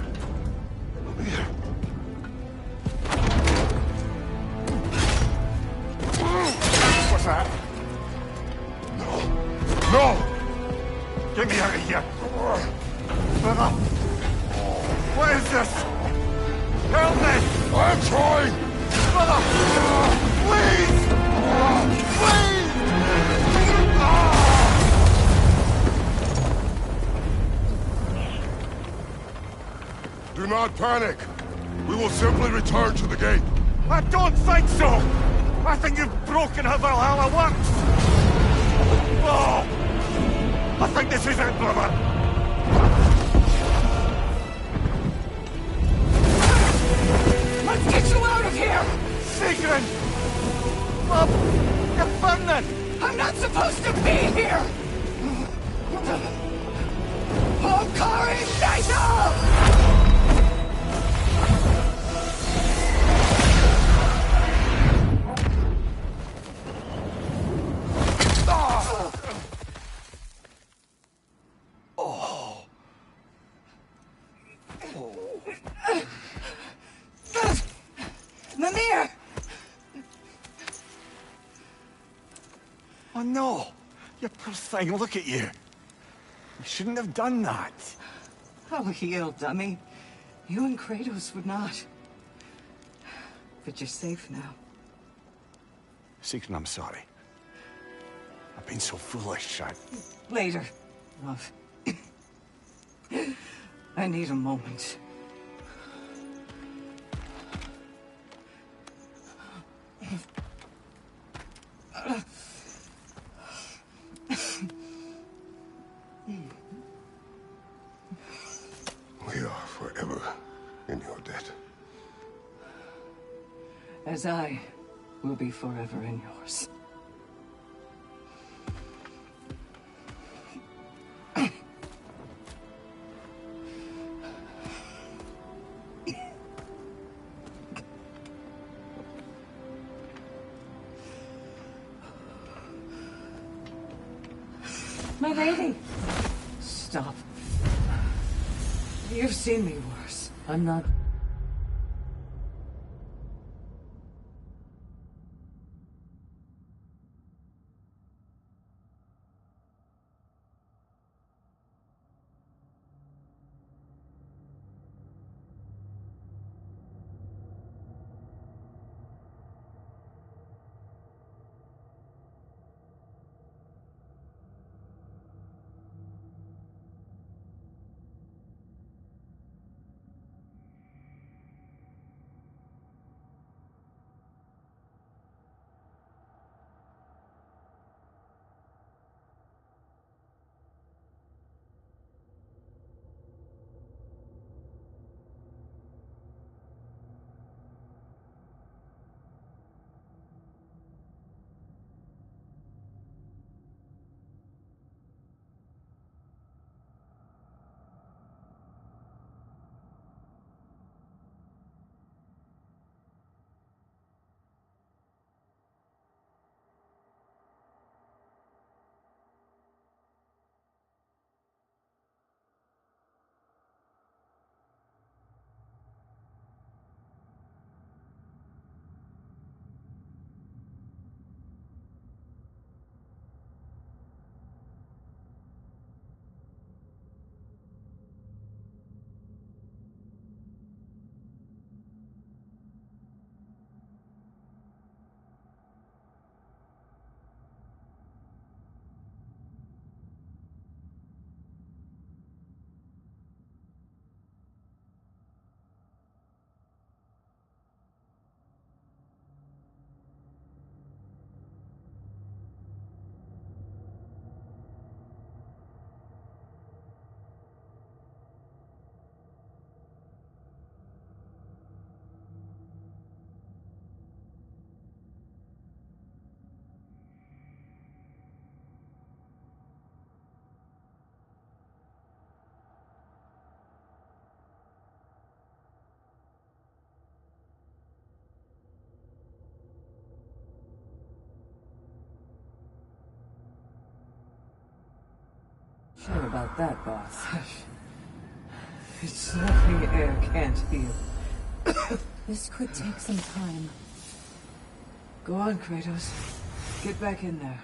Over here. What's that? No. No! Get me out of here! Brother! What is this? Help me! I'm trying! Brother! Please! Please! Do not panic. We will simply return to the gate. I don't think so! I think you've broken how Valhalla works! Oh! I think this is it, brother! Let's get you out of here! Sigrun! Love, you're burning! I'm not supposed to be here! Hokari Naito! Mimir! Oh no! You poor thing, look at you! You shouldn't have done that! I'll heal, dummy. You and Kratos would not. But you're safe now. Sigrun, I'm sorry. I've been so foolish, Later, love. I need a moment. We are forever in your debt. As I will be forever in yours. My lady! Stop. You've seen me worse. I'm not... Sure about that, boss. It's nothing air can't heal. This could take some time. Go on, Kratos. Get back in there.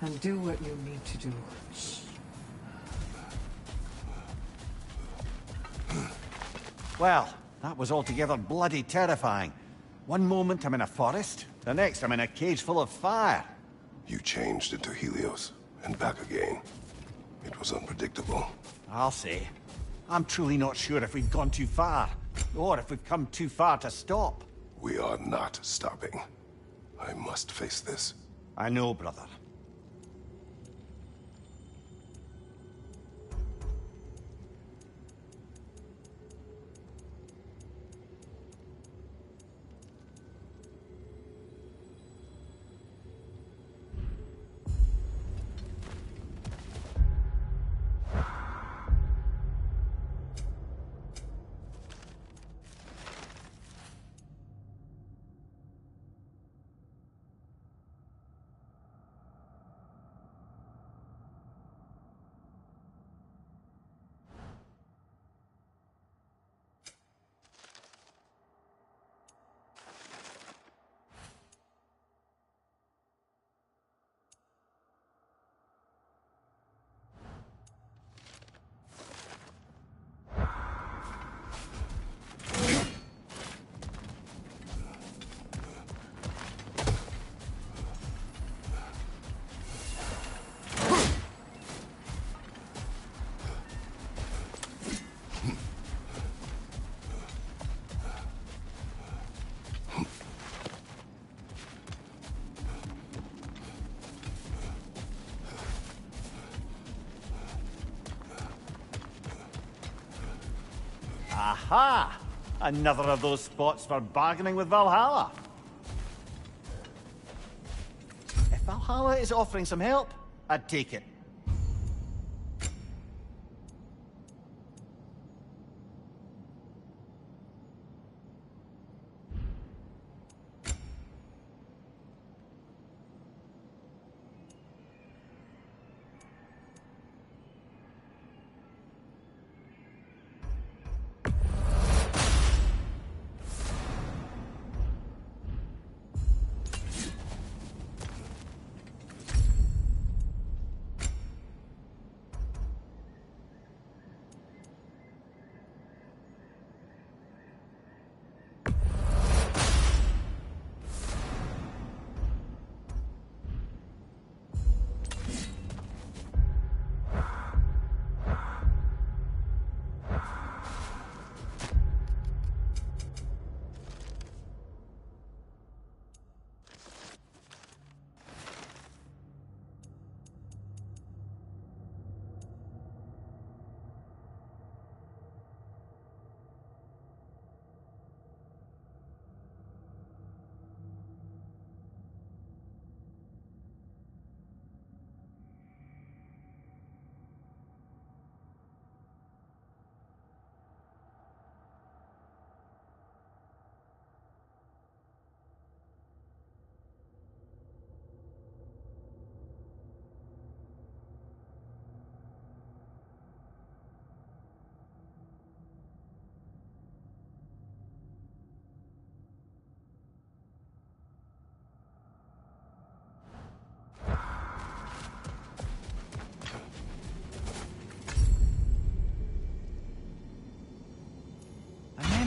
And do what you need to do. Well, that was altogether bloody terrifying. One moment I'm in a forest, the next I'm in a cage full of fire. You changed into Helios, and back again. It was unpredictable. I'll say. I'm truly not sure if we've gone too far, or if we've come too far to stop. We are not stopping. I must face this. I know, brother. Aha! Another of those spots for bargaining with Valhalla. If Valhalla is offering some help, I'd take it.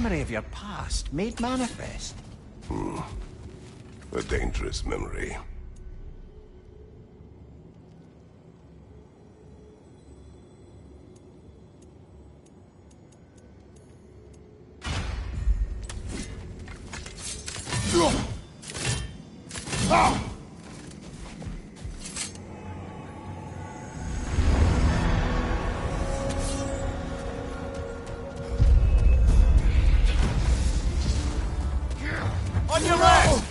Memory of your past made manifest. A dangerous memory. On your left!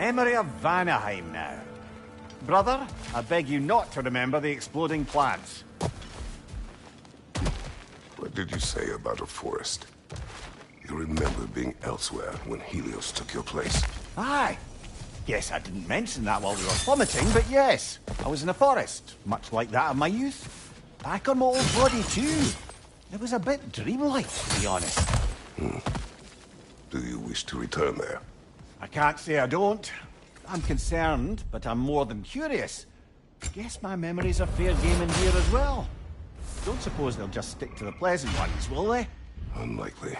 Memory of Vanaheim now. Brother, I beg you not to remember the exploding plants. What did you say about a forest? You remember being elsewhere when Helios took your place? Aye. Yes, I didn't mention that while we were plummeting, but yes. I was in a forest, much like that of my youth. Back on my old body, too. It was a bit dreamlike, to be honest. Do you wish to return there? I can't say I don't. I'm concerned, but I'm more than curious. Guess my memories are fair game in here as well. Don't suppose they'll just stick to the pleasant ones, will they? Unlikely.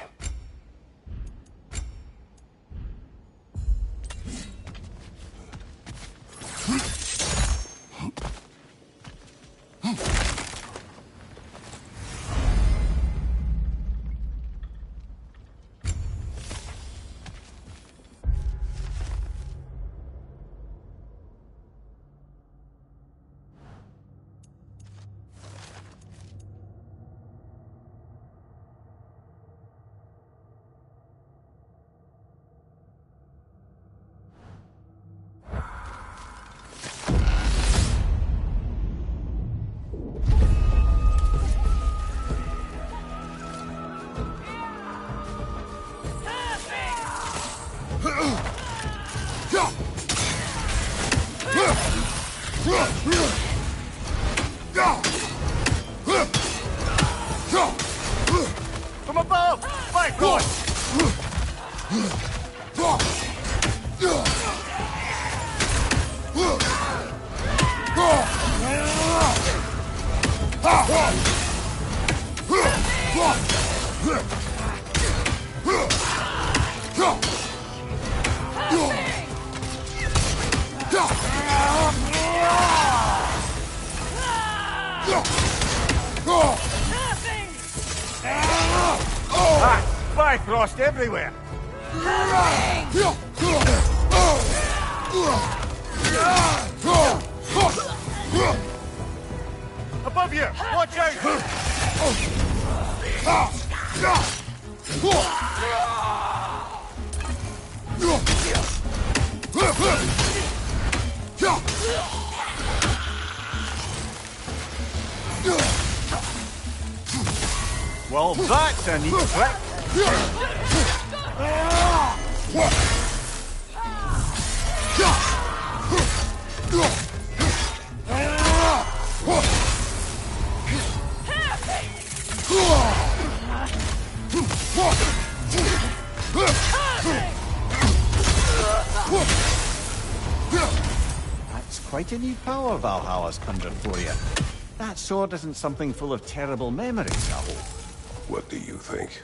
From above! Bifrost! Bifrost everywhere! Above you! Watch Well, that's a neat trick. That's quite a new power Valhalla's conjured for you. That sword isn't something full of terrible memories, I hope. What do you think?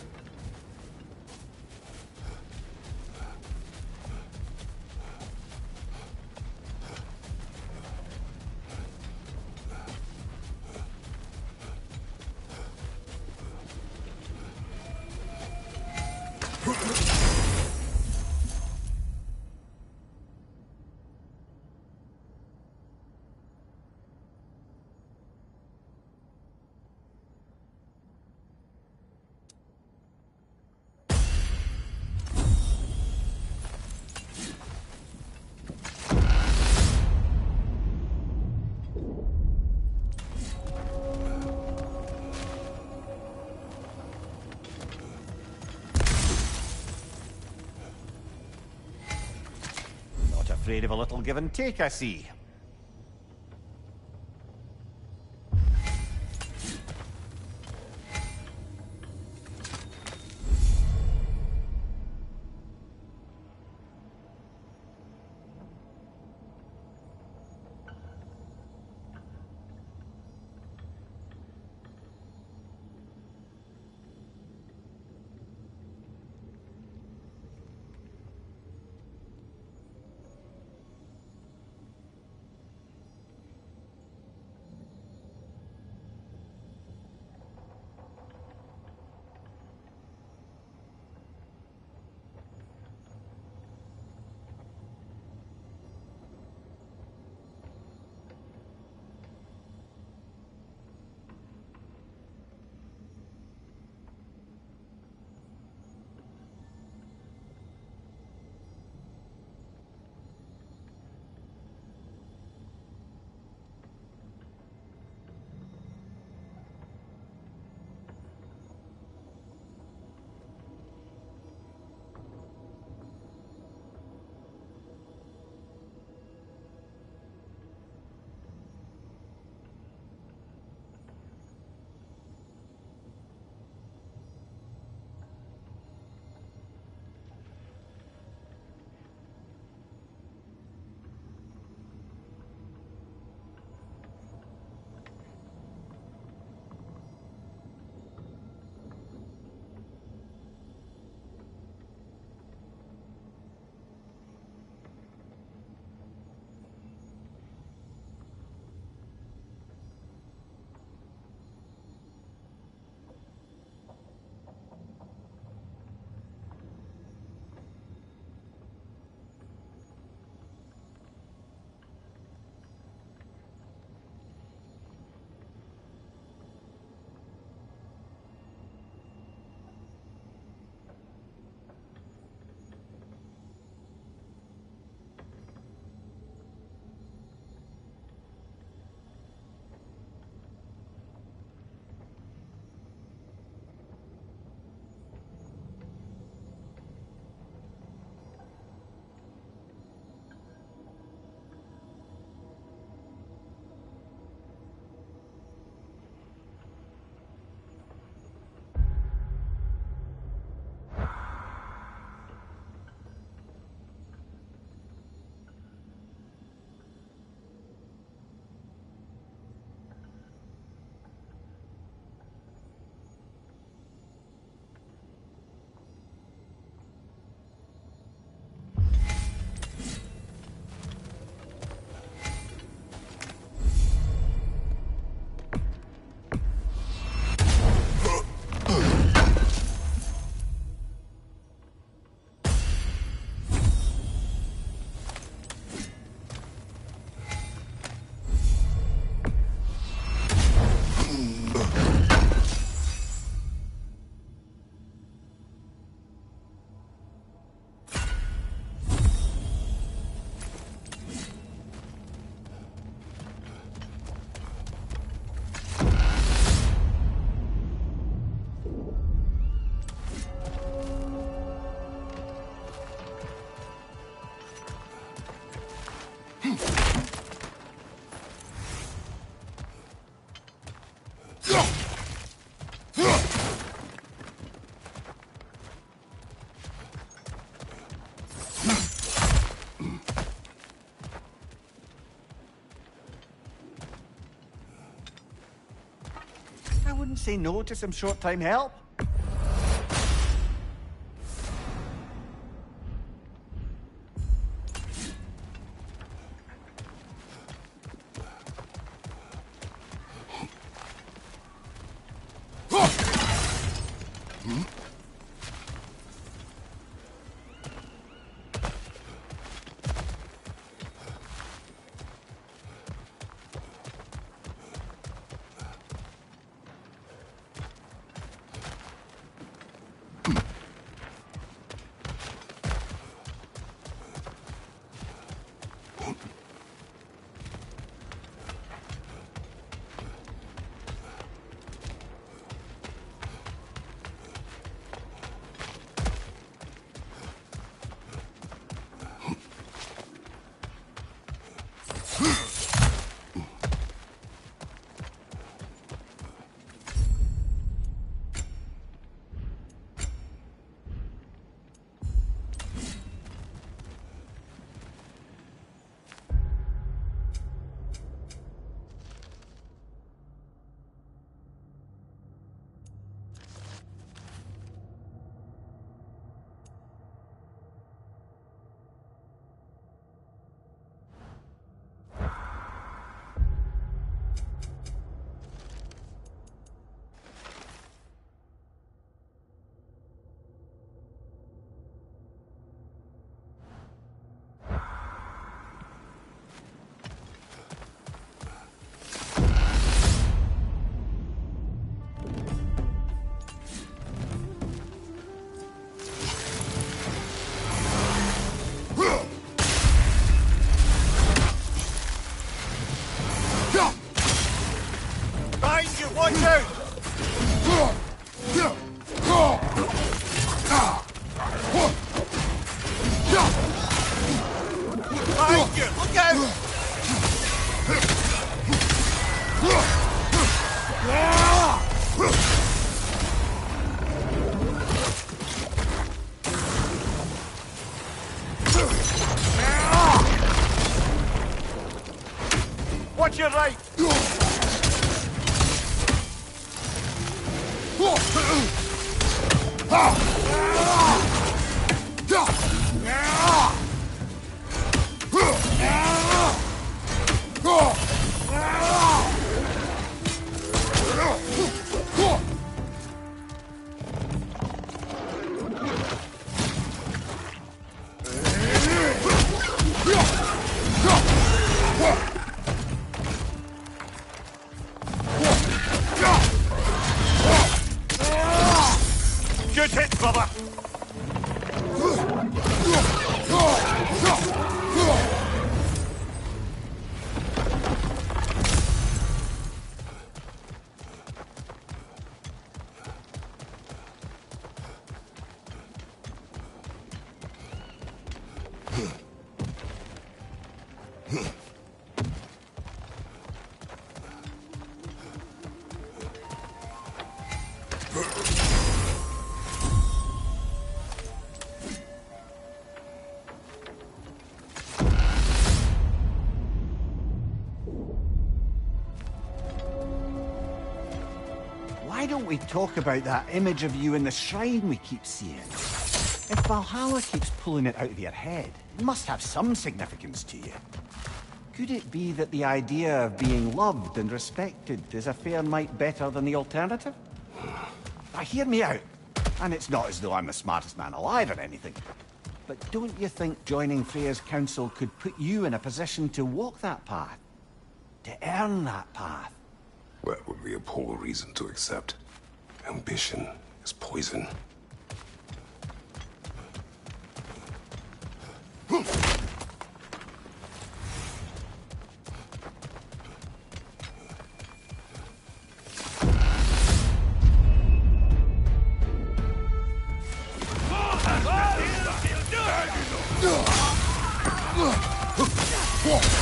Afraid of a little give and take, I see. I wouldn't say no to some short-time help. Watch your right! Good hit, brother! Why don't we talk about that image of you in the shrine we keep seeing? If Valhalla keeps pulling it out of your head, it must have some significance to you. Could it be that the idea of being loved and respected is a fair mite better than the alternative? Now, hear me out. And it's not as though I'm the smartest man alive or anything. But don't you think joining Freya's council could put you in a position to walk that path? To earn that path? That would be a poor reason to accept. Ambition is poison. Whoa!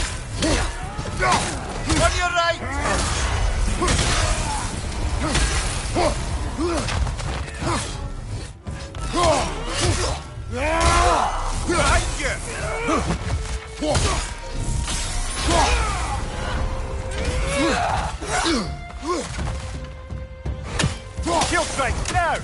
Shield strike, now!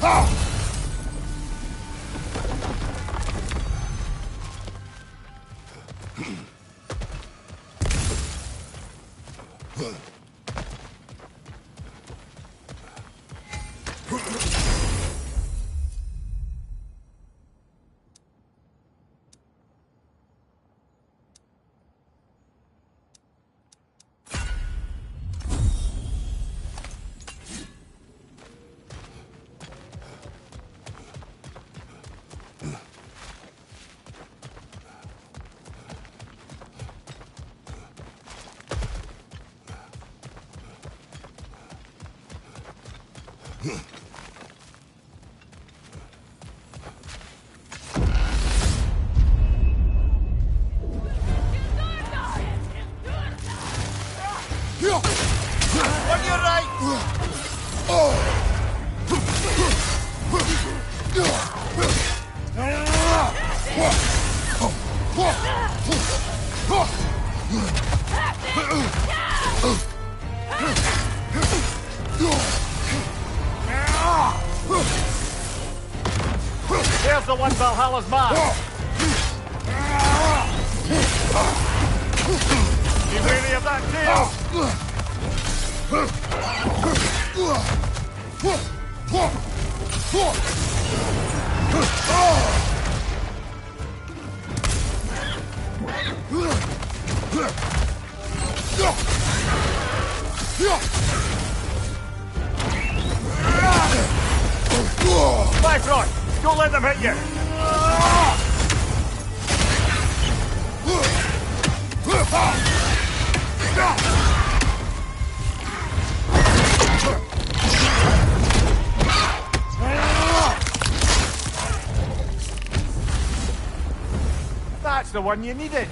On your right! Here's the one Valhalla's mark. You really of that deal? Bifrost, don't let them hit you. That's the one you needed.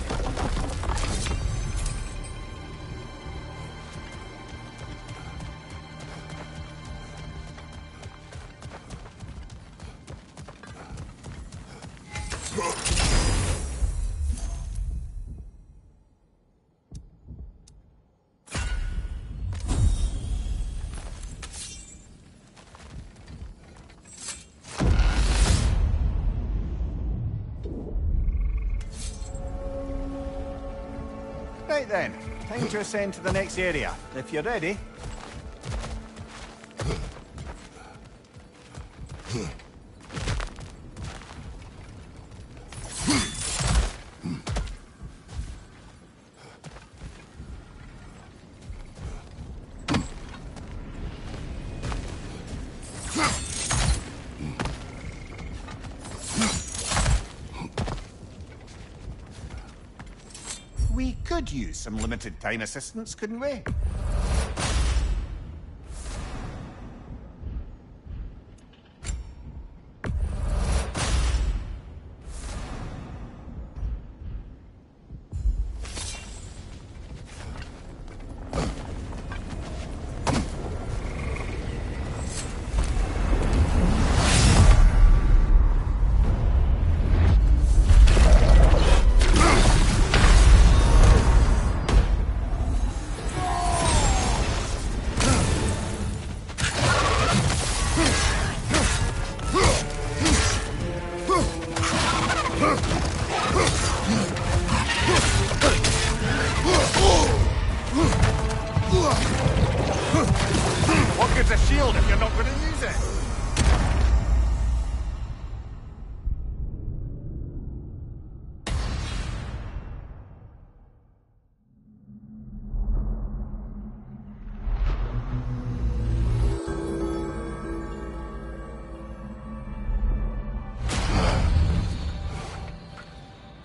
Right then, time to ascend to the next area. If you're ready. We could use some limited time assistance, couldn't we? What good's a shield if you're not going to use it?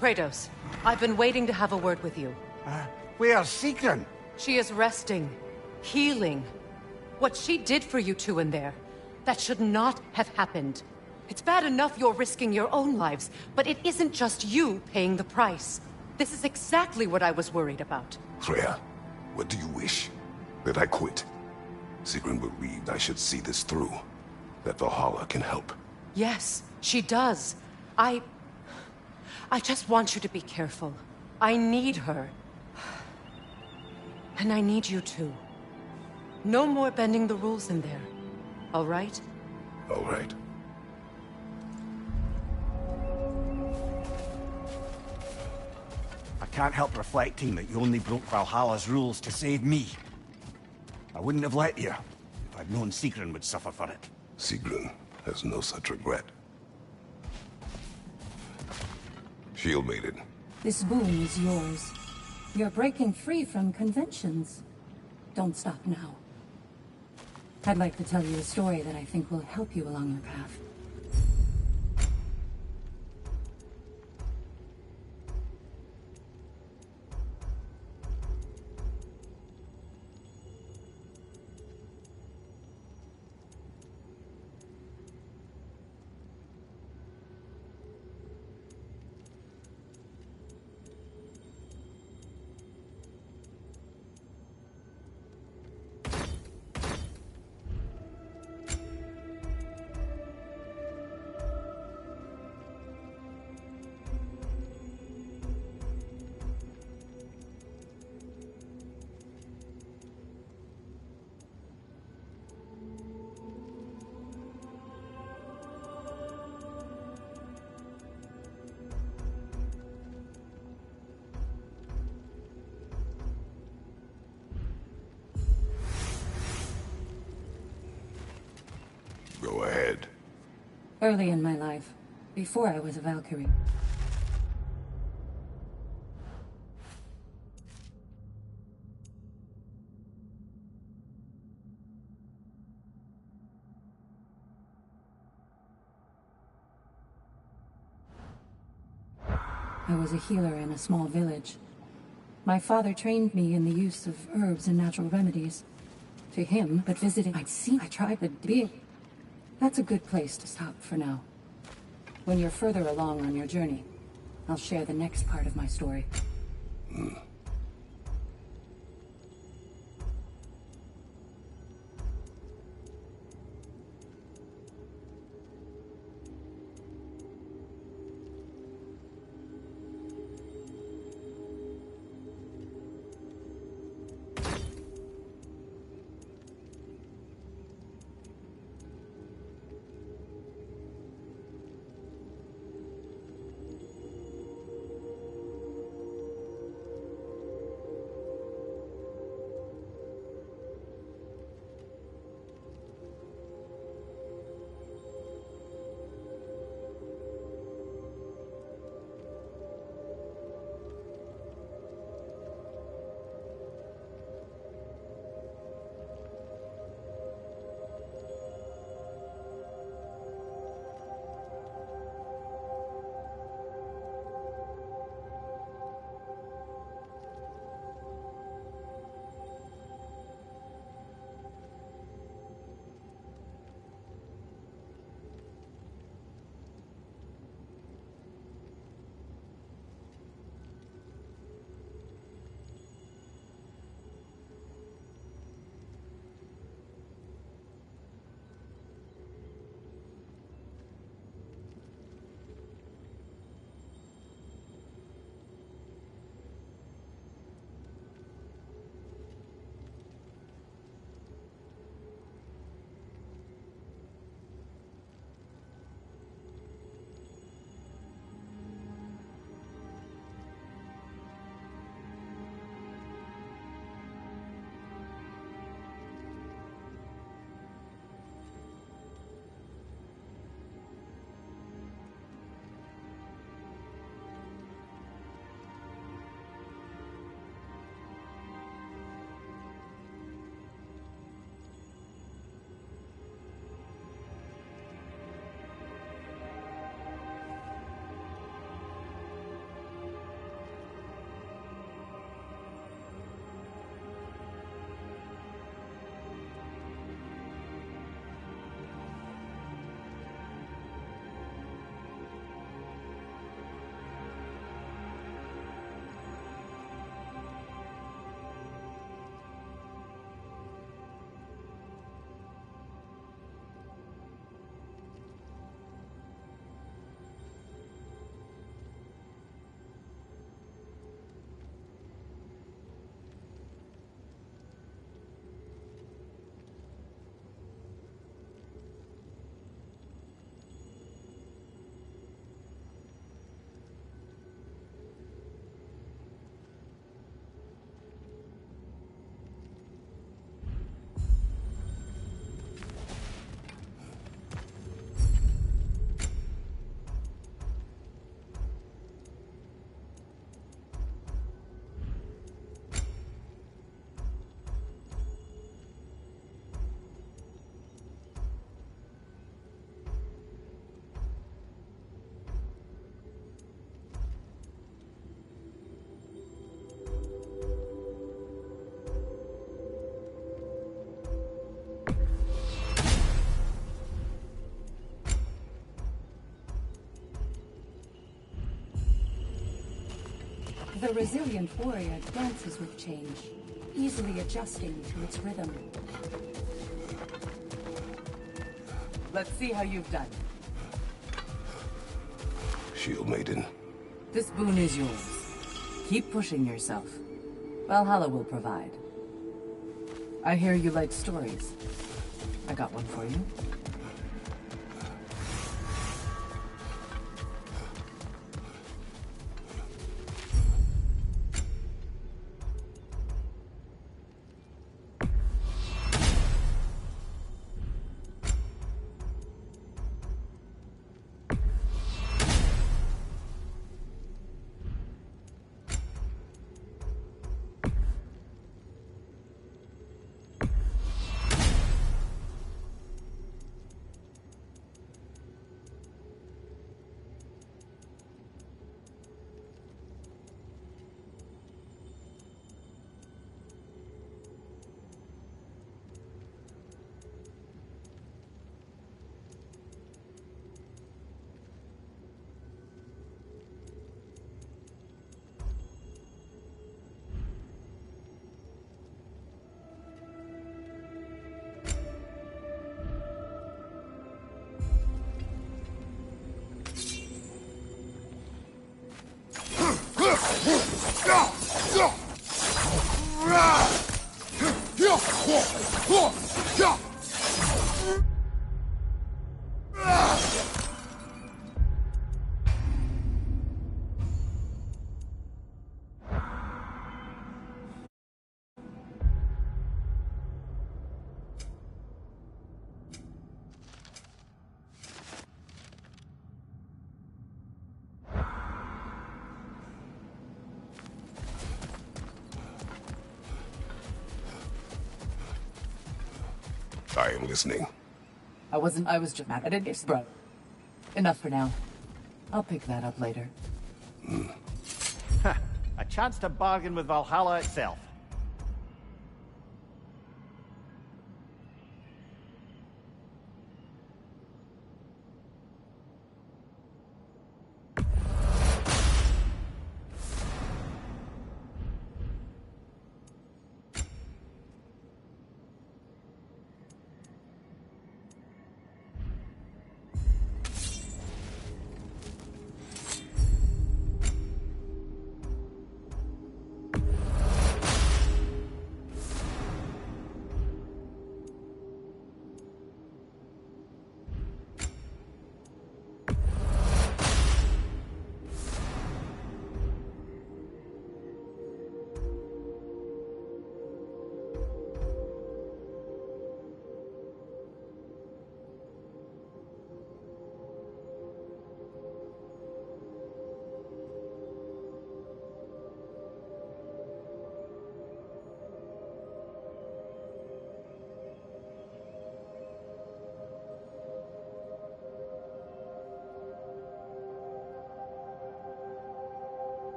Kratos, I've been waiting to have a word with you. Where's Sigrun? She is resting, healing. What she did for you two in there, that should not have happened. It's bad enough you're risking your own lives, but it isn't just you paying the price. This is exactly what I was worried about. Freya, what do you wish? That I quit? Sigrun believed I should see this through. That Valhalla can help. Yes, she does. I just want you to be careful. I need her. And I need you too. No more bending the rules in there. All right? All right. I can't help reflecting that you only broke Valhalla's rules to save me. I wouldn't have let you if I'd known Sigrun would suffer for it. Sigrun has no such regret. Shield Maiden. This boon is yours. You're breaking free from conventions. Don't stop now. I'd like to tell you a story that I think will help you along your path. Go ahead. Early in my life, before I was a Valkyrie. I was a healer in a small village. My father trained me in the use of herbs and natural remedies. To him, but visiting, I tried the being. That's a good place to stop for now. When you're further along on your journey, I'll share the next part of my story. The resilient warrior dances with change, easily adjusting to its rhythm. Let's see how you've done. Shield Maiden. This boon is yours. Keep pushing yourself. Valhalla will provide. I hear you like stories. I got one for you. I am listening. I was just mad. I didn't get bro. Enough for now. I'll pick that up later. A chance to bargain with Valhalla itself.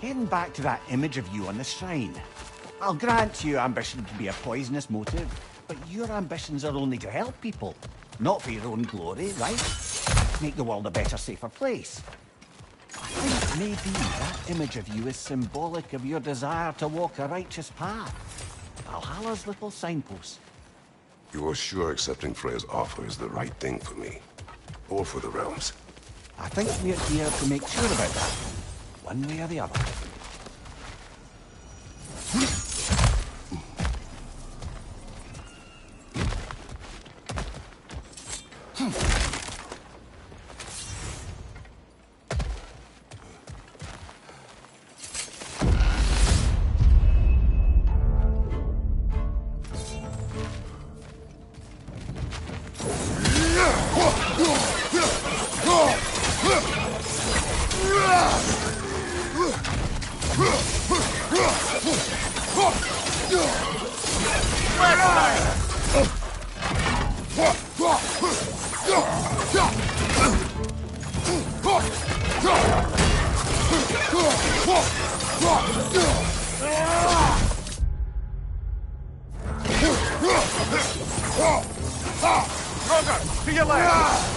Heading back to that image of you on the shrine. I'll grant you ambition can be a poisonous motive, but your ambitions are only to help people, not for your own glory, right? Make the world a better, safer place. I think maybe that image of you is symbolic of your desire to walk a righteous path. Valhalla's little signpost. You're sure accepting Freya's offer is the right thing for me? Or for the realms? I think we're here to make sure about that. One way or the other. Roger, to your left!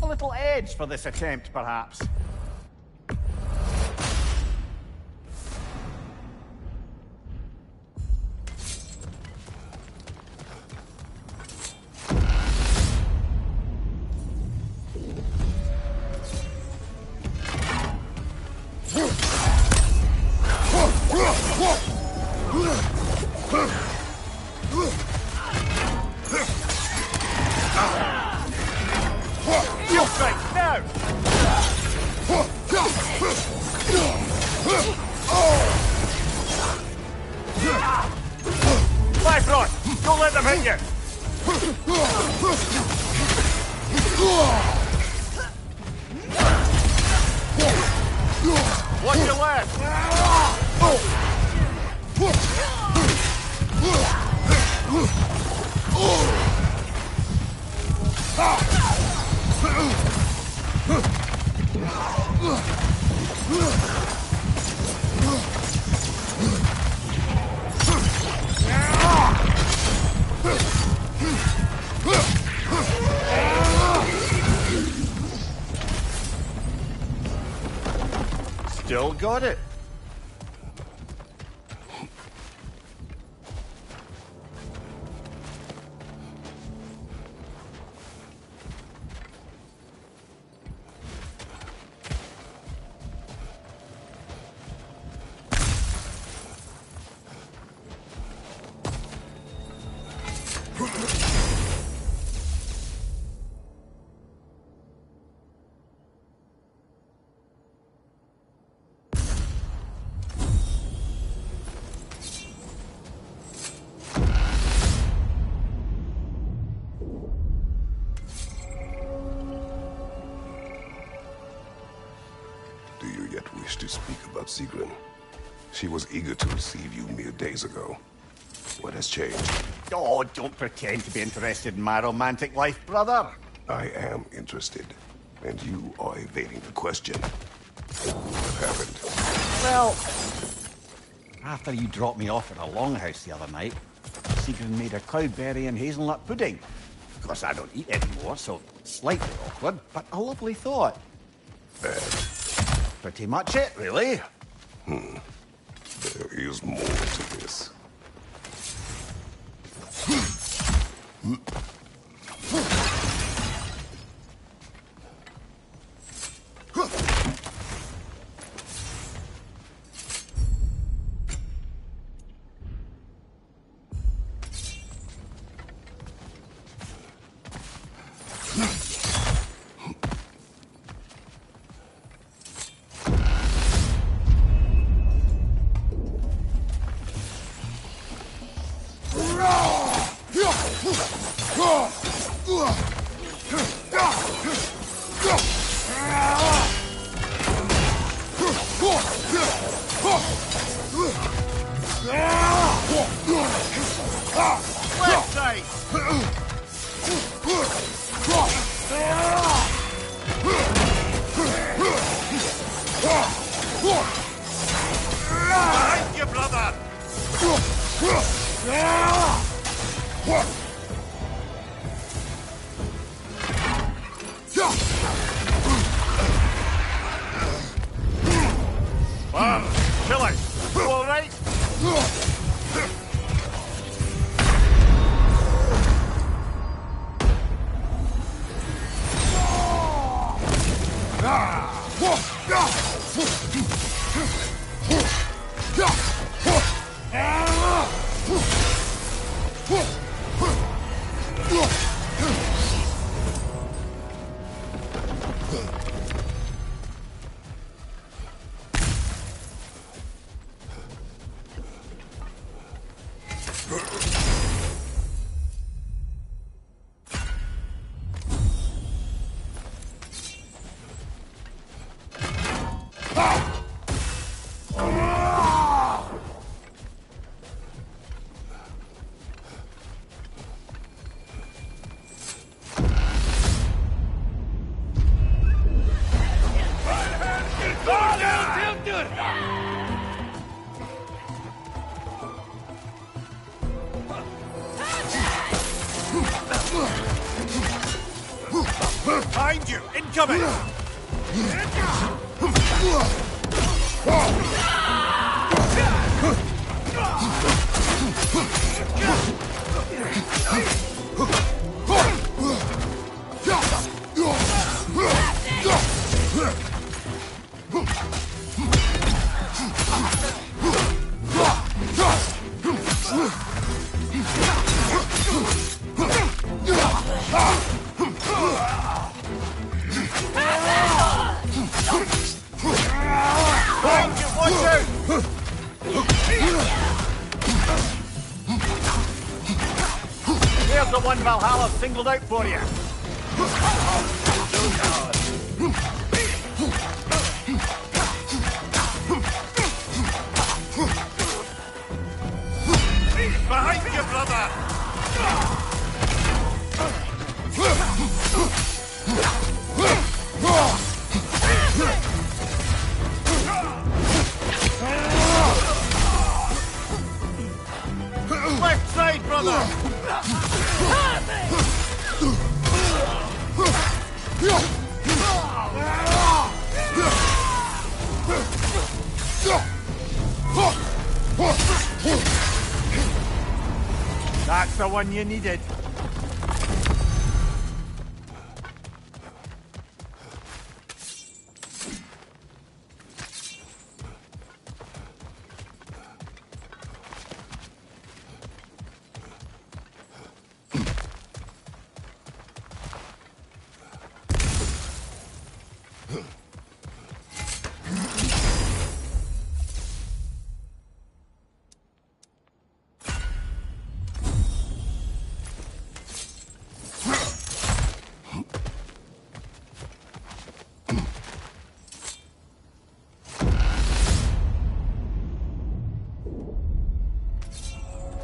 A little edge for this attempt, perhaps. Don't let them hit you! Watch your left! Still got it. Do you yet wish to speak about Sigrun? She was eager to receive you mere days ago. What has changed? Oh, don't pretend to be interested in my romantic life, brother. I am interested, and you are evading the question. What happened? Well, after you dropped me off at a longhouse the other night, Sigrun made a cloudberry and hazelnut pudding. Of course, I don't eat anymore, so slightly awkward, but a lovely thought. Pretty much it, really. There is more to this. Behind you, brother! Kill it! You all right? Behind you! Incoming! Here's the one Valhalla singled out for you. Behind you, brother! Left side, brother! That's the one you needed.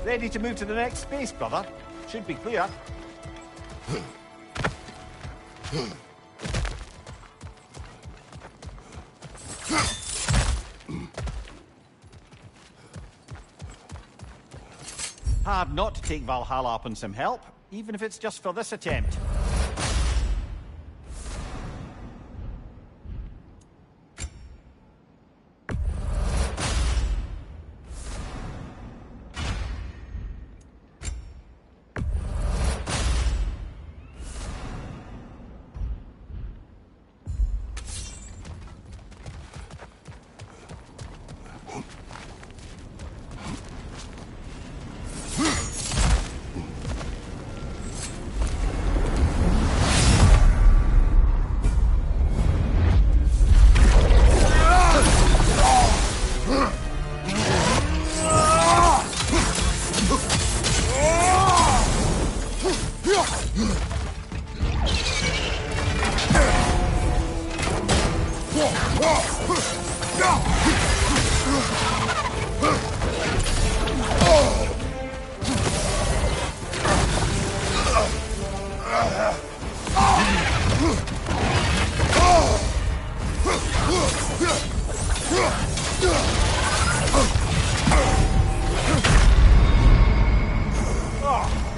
Ready to move to the next space, brother? Should be clear. Hard not to take Valhalla up on some help, even if it's just for this attempt.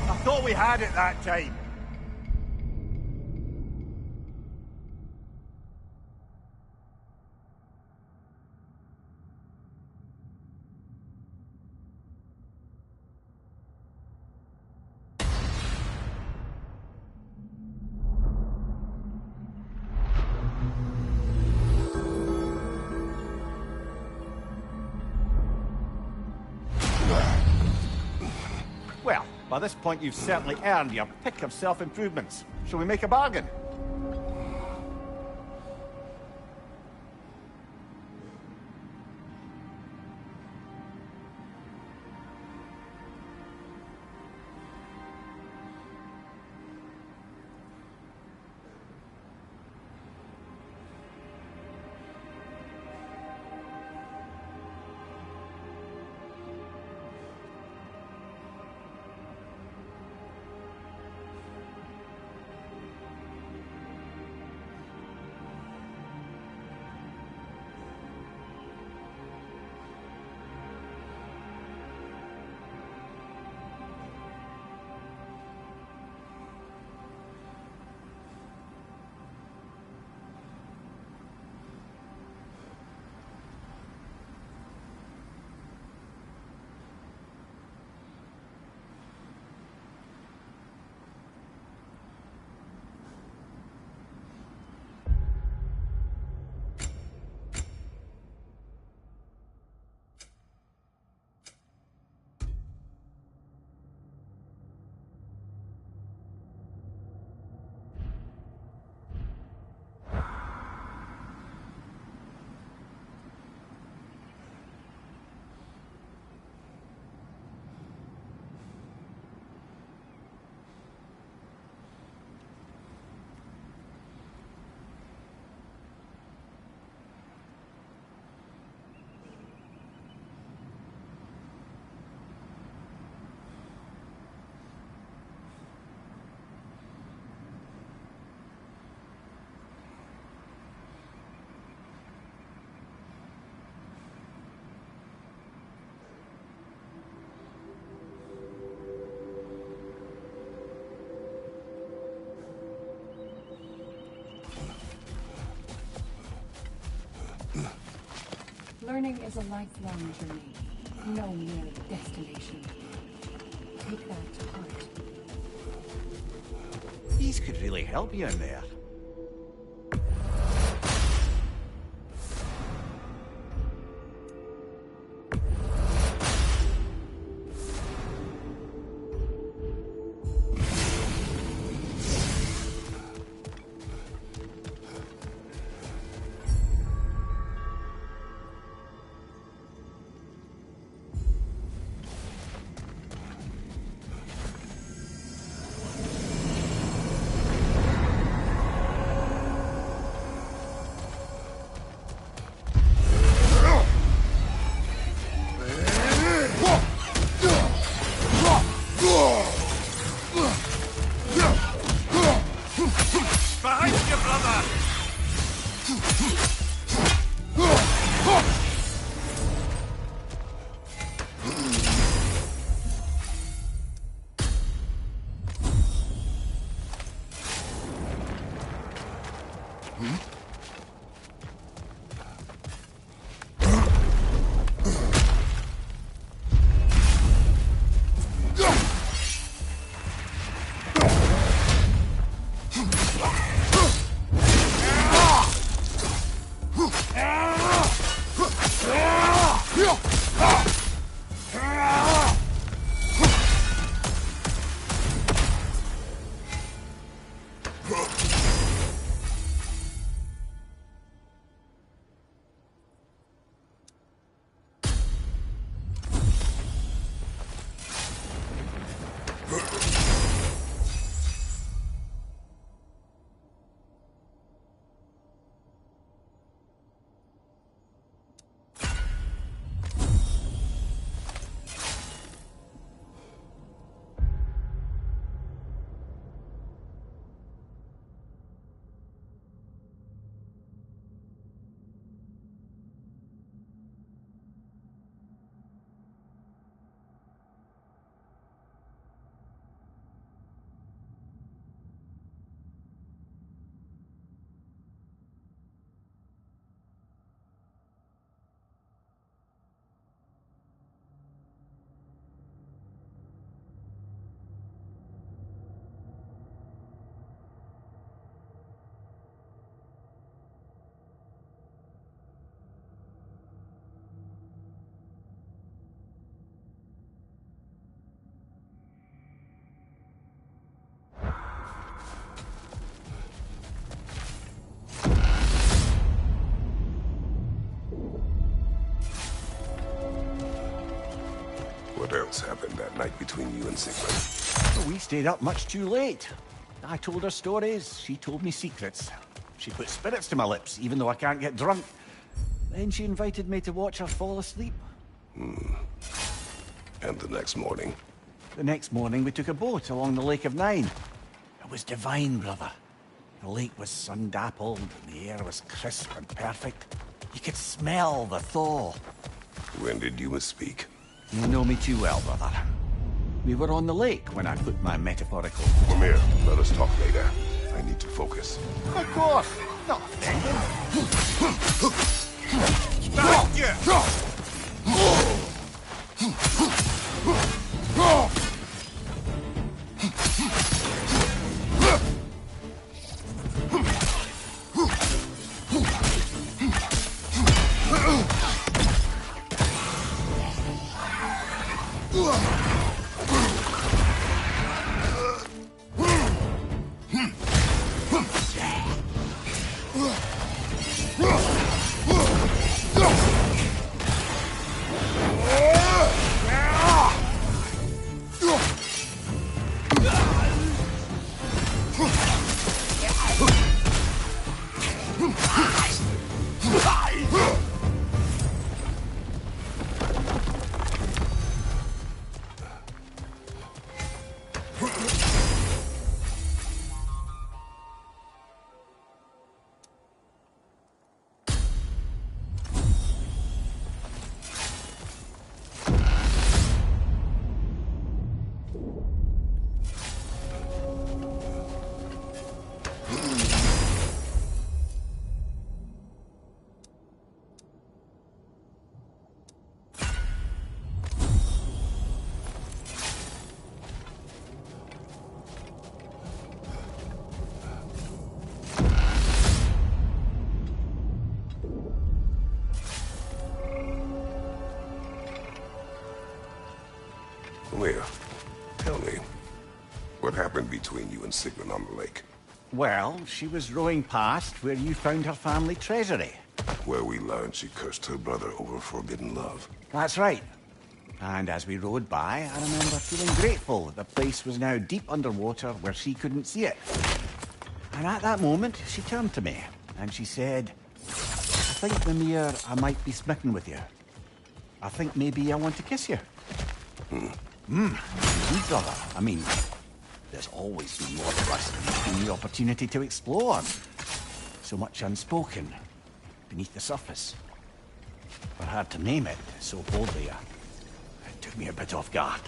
I thought we had it that time. Well, by this point you've certainly earned your pick of self-improvements. Shall we make a bargain? Learning is a lifelong journey, no mere destination. Take that to heart. These could really help you in there. What else happened that night between you and Sigmund? We stayed up much too late. I told her stories, she told me secrets. She put spirits to my lips, even though I can't get drunk. Then she invited me to watch her fall asleep. And the next morning? The next morning, we took a boat along the Lake of Nine. It was divine, brother. The lake was sun-dappled, and the air was crisp and perfect. You could smell the thaw. When did you speak? You know me too well, brother. We were on the lake when I put my metaphorical... Mimir, let us talk later. I need to focus. Of course. Not offended. Mimir, tell me, what happened between you and Sigmund on the lake? Well, she was rowing past where you found her family treasury. Where we learned she cursed her brother over forbidden love. That's right. And as we rowed by, I remember feeling grateful that the place was now deep underwater where she couldn't see it. And at that moment, she turned to me, and she said, I think, Mimir, I might be smitten with you. I think maybe I want to kiss you. Indeed, brother. I mean, there's always been more to us than the opportunity to explore. So much unspoken, beneath the surface. For her to name it so boldly, it took me a bit off guard.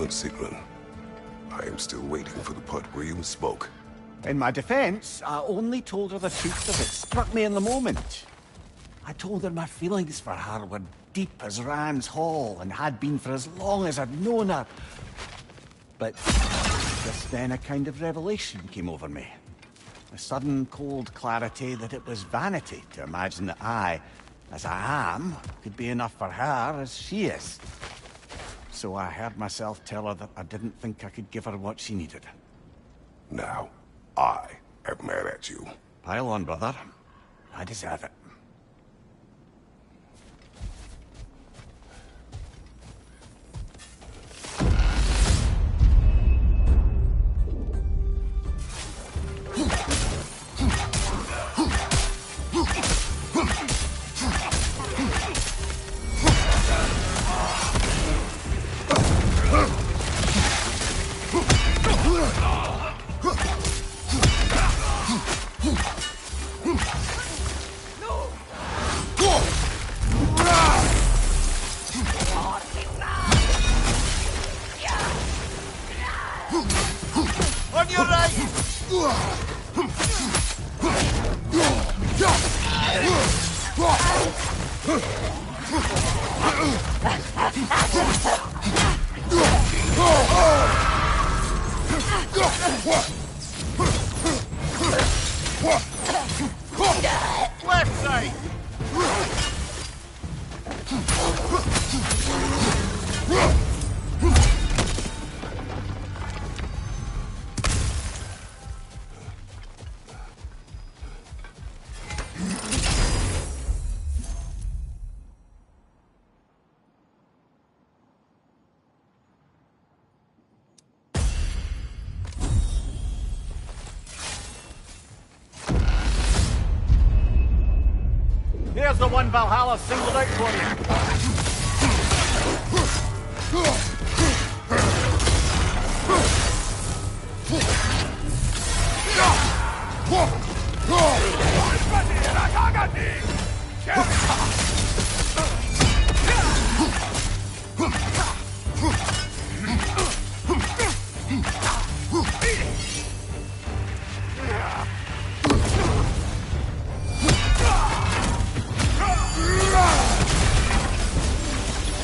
Sigrun. I am still waiting for the part where you spoke. In my defense, I only told her the truth as it struck me in the moment. I told her my feelings for her were deep as Rand's Hall and had been for as long as I'd known her. But just then a kind of revelation came over me. A sudden cold clarity that it was vanity to imagine that I, as I am, could be enough for her as she is. So I heard myself tell her that I didn't think I could give her what she needed. Now, I am mad at you. Pile on, brother. I deserve it. On your right! Left side! Here's the one Valhalla singled out for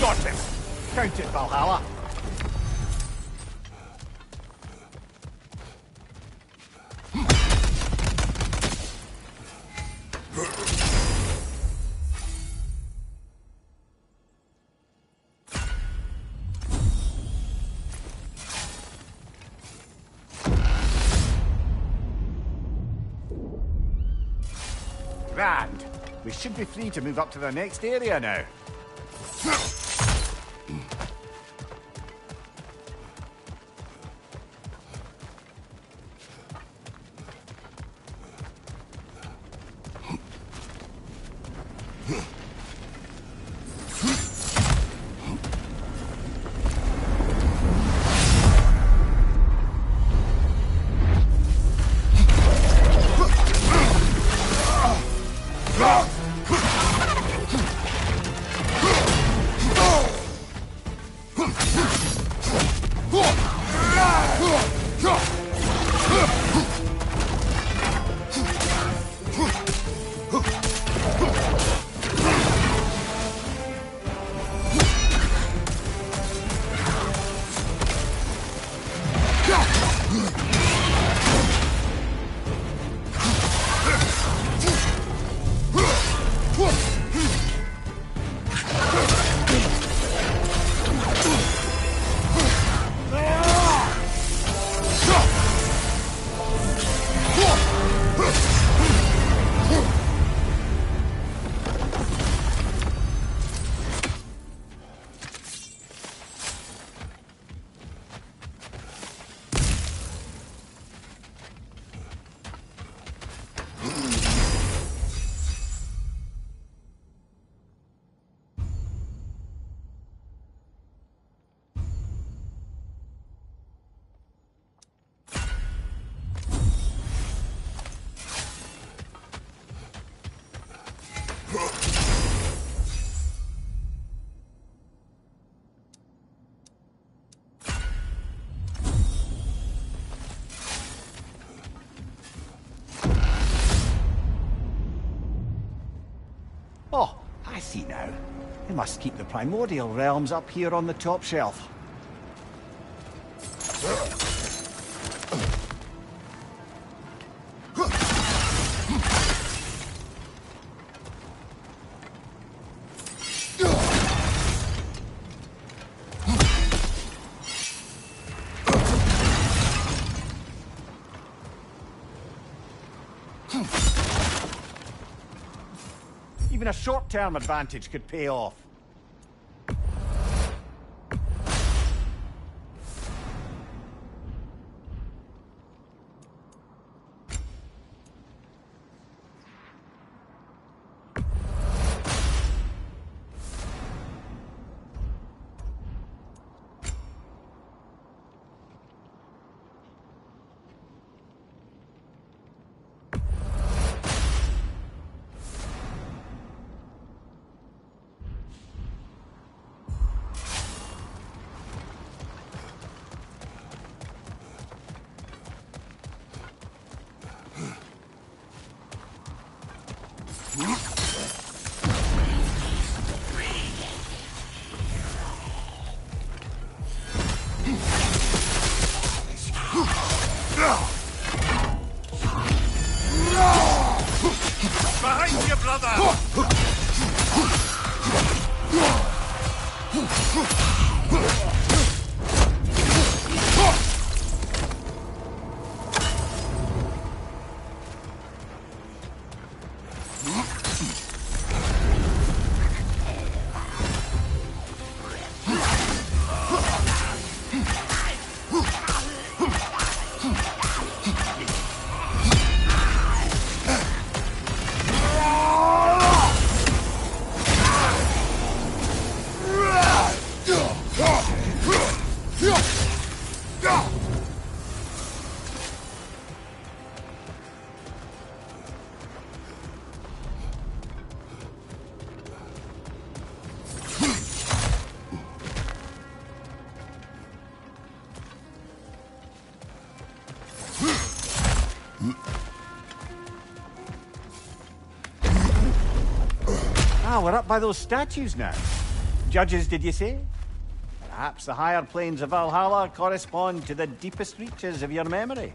Got him! Count it, Valhalla! Rand, we should be free to move up to the next area now. see now. They must keep the primordial realms up here on the top shelf. Even a short-term advantage could pay off. Behind you, brother! Ah, we're up by those statues now. Judges, did you say? Perhaps the higher planes of Valhalla correspond to the deepest reaches of your memory.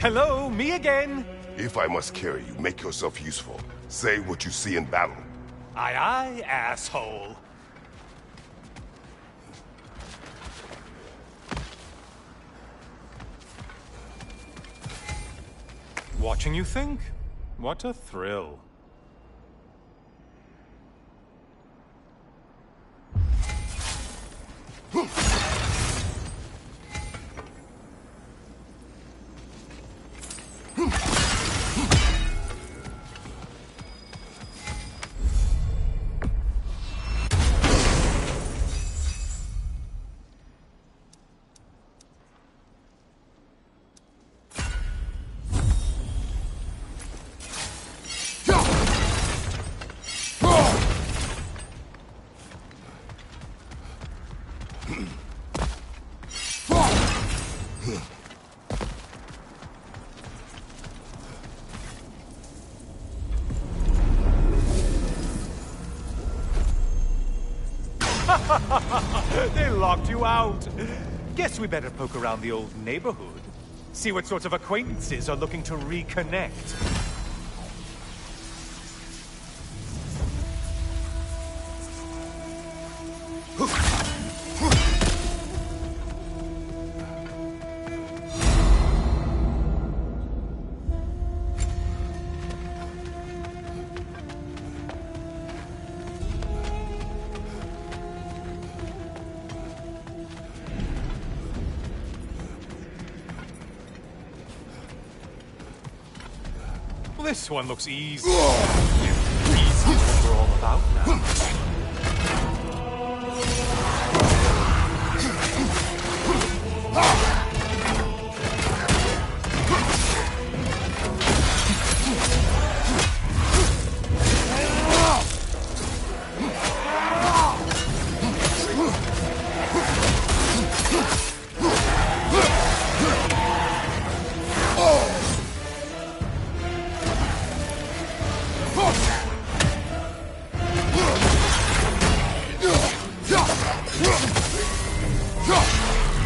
Hello, me again. If I must carry you, make yourself useful. Say what you see in battle. Aye, aye, asshole. Watching you think? What a thrill. They locked you out. Guess we better poke around the old neighborhood. See what sorts of acquaintances are looking to reconnect. This one looks easy. Easy is what we're all about now.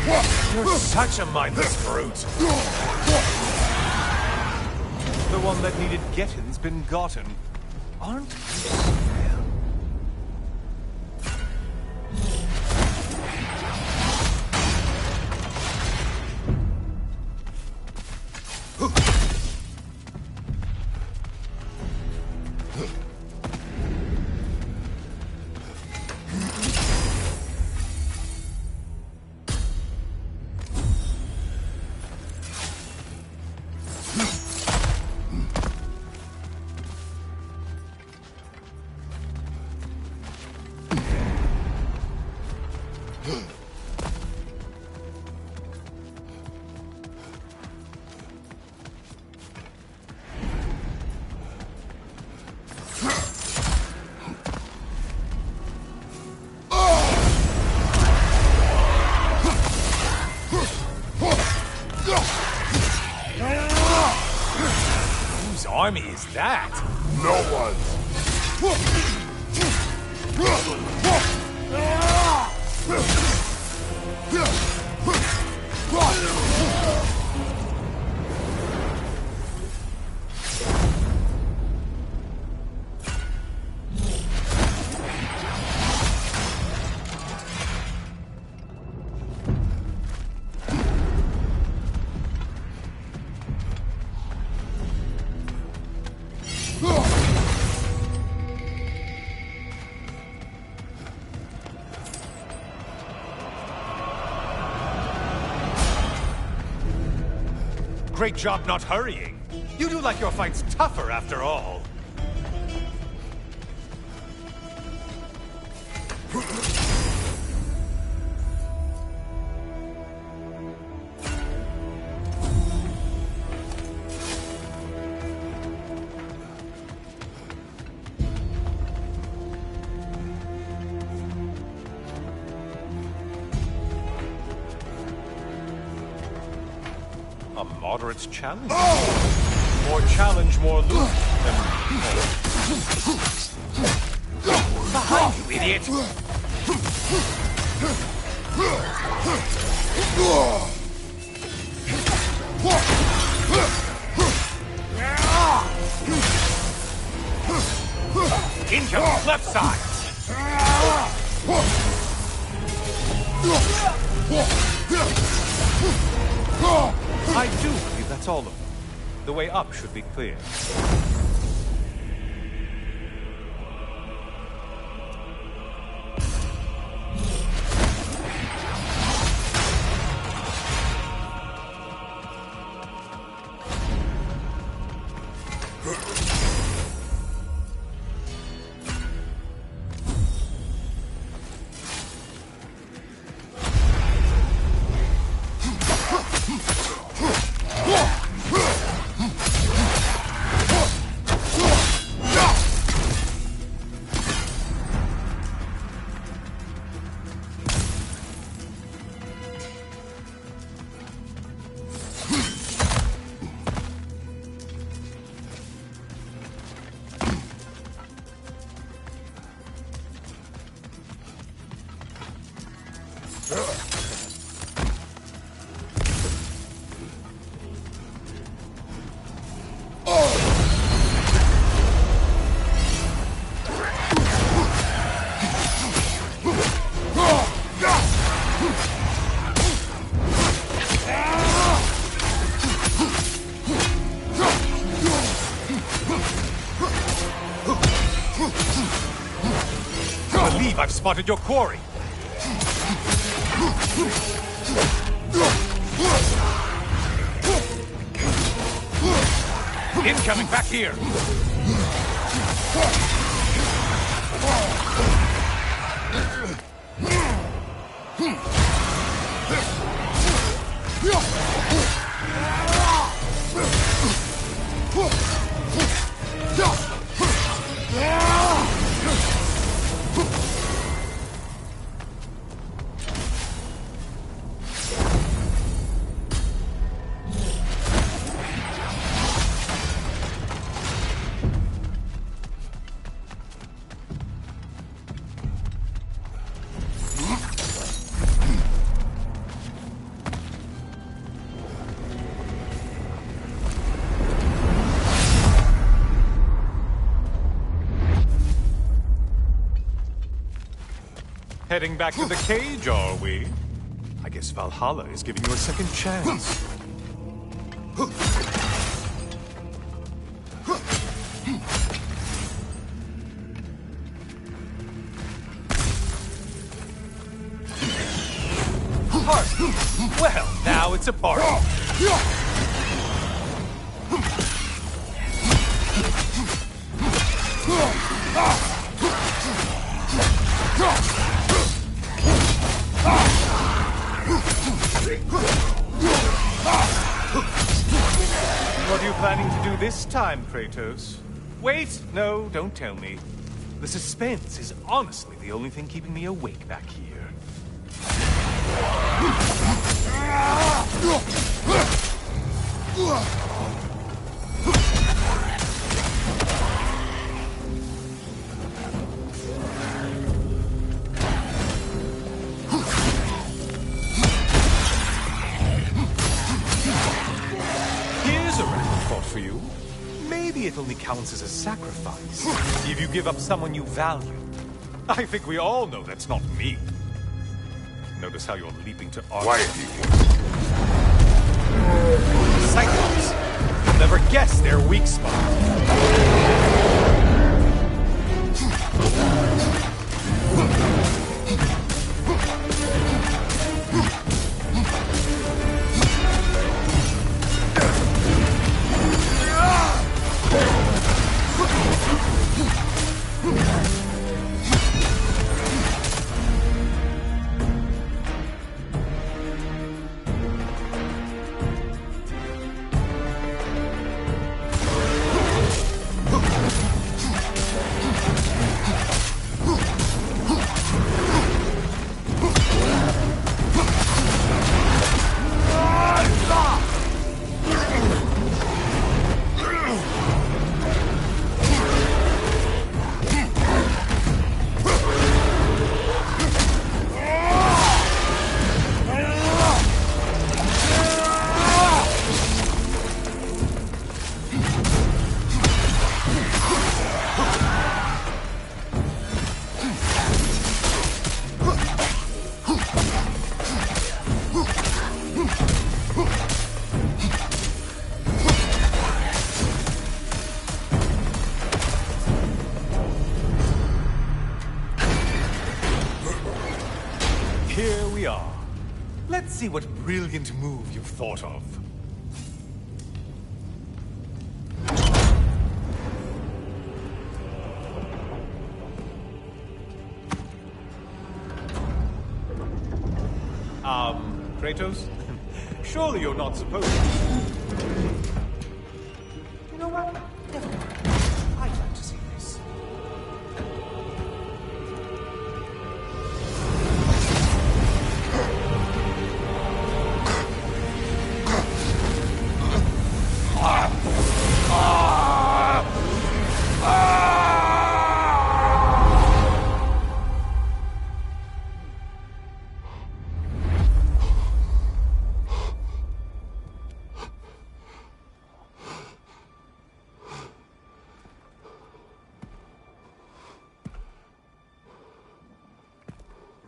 You're such a mindless brute. The one that needed getting's been gotten. Aren't you? Whose army is that? No one's. Great job not hurrying. You do like your fight's tougher after all. A moderate challenge. More challenge, more loot. Behind you, idiot! Incoming left side! I do believe that's all of them. The way up should be clear. I believe I've spotted your quarry. Incoming back here. heading back to the cage, are we? I guess Valhalla is giving you a second chance. Party. Well, now it's a party. What are you planning to do this time, Kratos? Wait! No, don't tell me. The suspense is honestly the only thing keeping me awake back here. Here's a random thought for you. Maybe it only counts as a sacrifice if you give up someone you value. I think we all know that's not me. Notice how you're leaping to art. Quiet, you. Cyclops! You'll never guess their weak spot. Here we are. Let's see what brilliant move you've thought of. Kratos? Surely you're not supposed to. You know what? Never mind. I'd like to see this.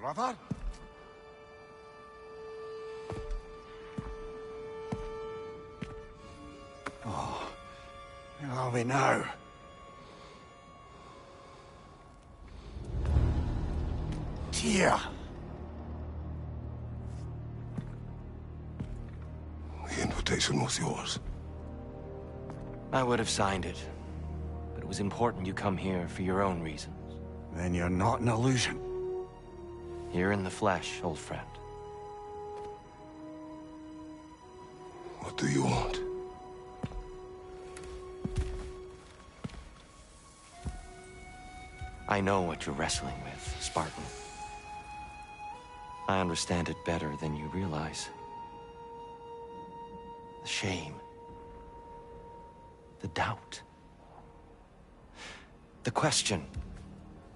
Brother? Oh, where are we now? Tyr! The invitation was yours. I would have signed it, but it was important you come here for your own reasons. Then you're not an illusion. Here in the flesh, old friend. What do you want? I know what you're wrestling with, Spartan. I understand it better than you realize. The shame. The doubt. The question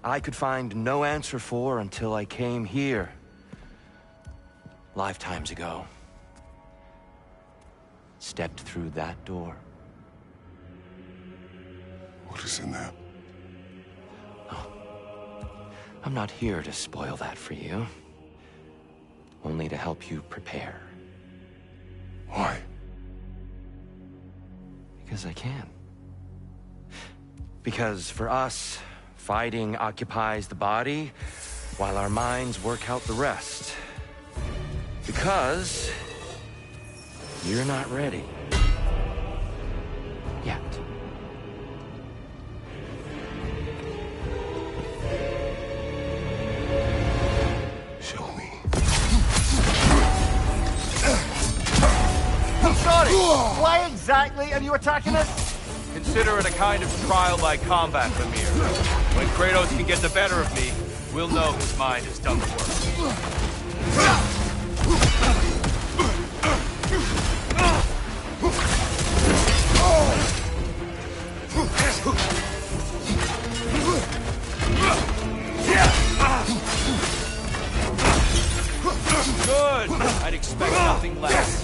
I could find no answer for until I came here. Lifetimes ago. Stepped through that door. What is in there? I'm not here to spoil that for you. Only to help you prepare. Why? Because I can. Because for us, fighting occupies the body, while our minds work out the rest. Because you're not ready. Yet. Show me. Sorry, why exactly are you attacking us? Consider it a kind of trial by combat, Mimir. When Kratos can get the better of me, we'll know his mind has done the work. Good! I'd expect nothing less.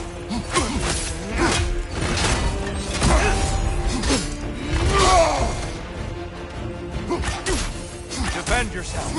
Defend yourself.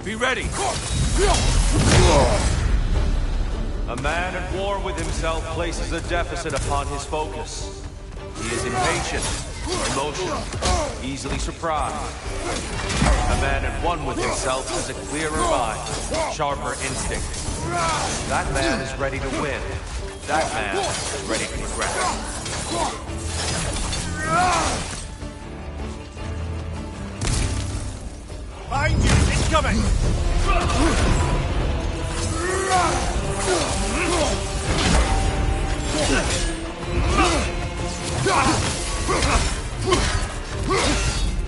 Be ready. A man at war with himself places a deficit upon his focus. He is impatient, emotional, easily surprised. A man at one with himself has a clearer mind, sharper instinct. That man is ready to win. That man is ready to progress. Behind you, incoming!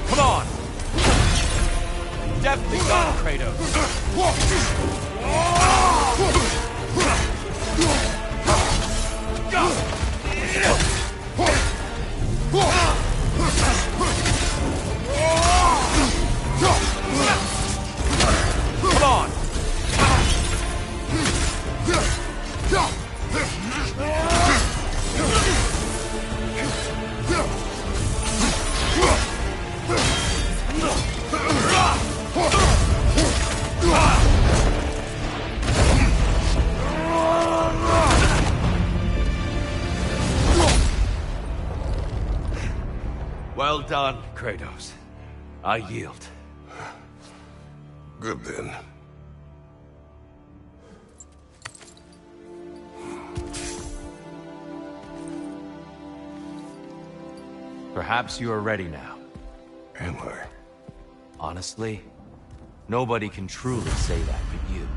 Come on! Deftly done, Kratos. Come on! Well done, Kratos. I yield. Good then. Perhaps you are ready now. Am I? Honestly, nobody can truly say that but you.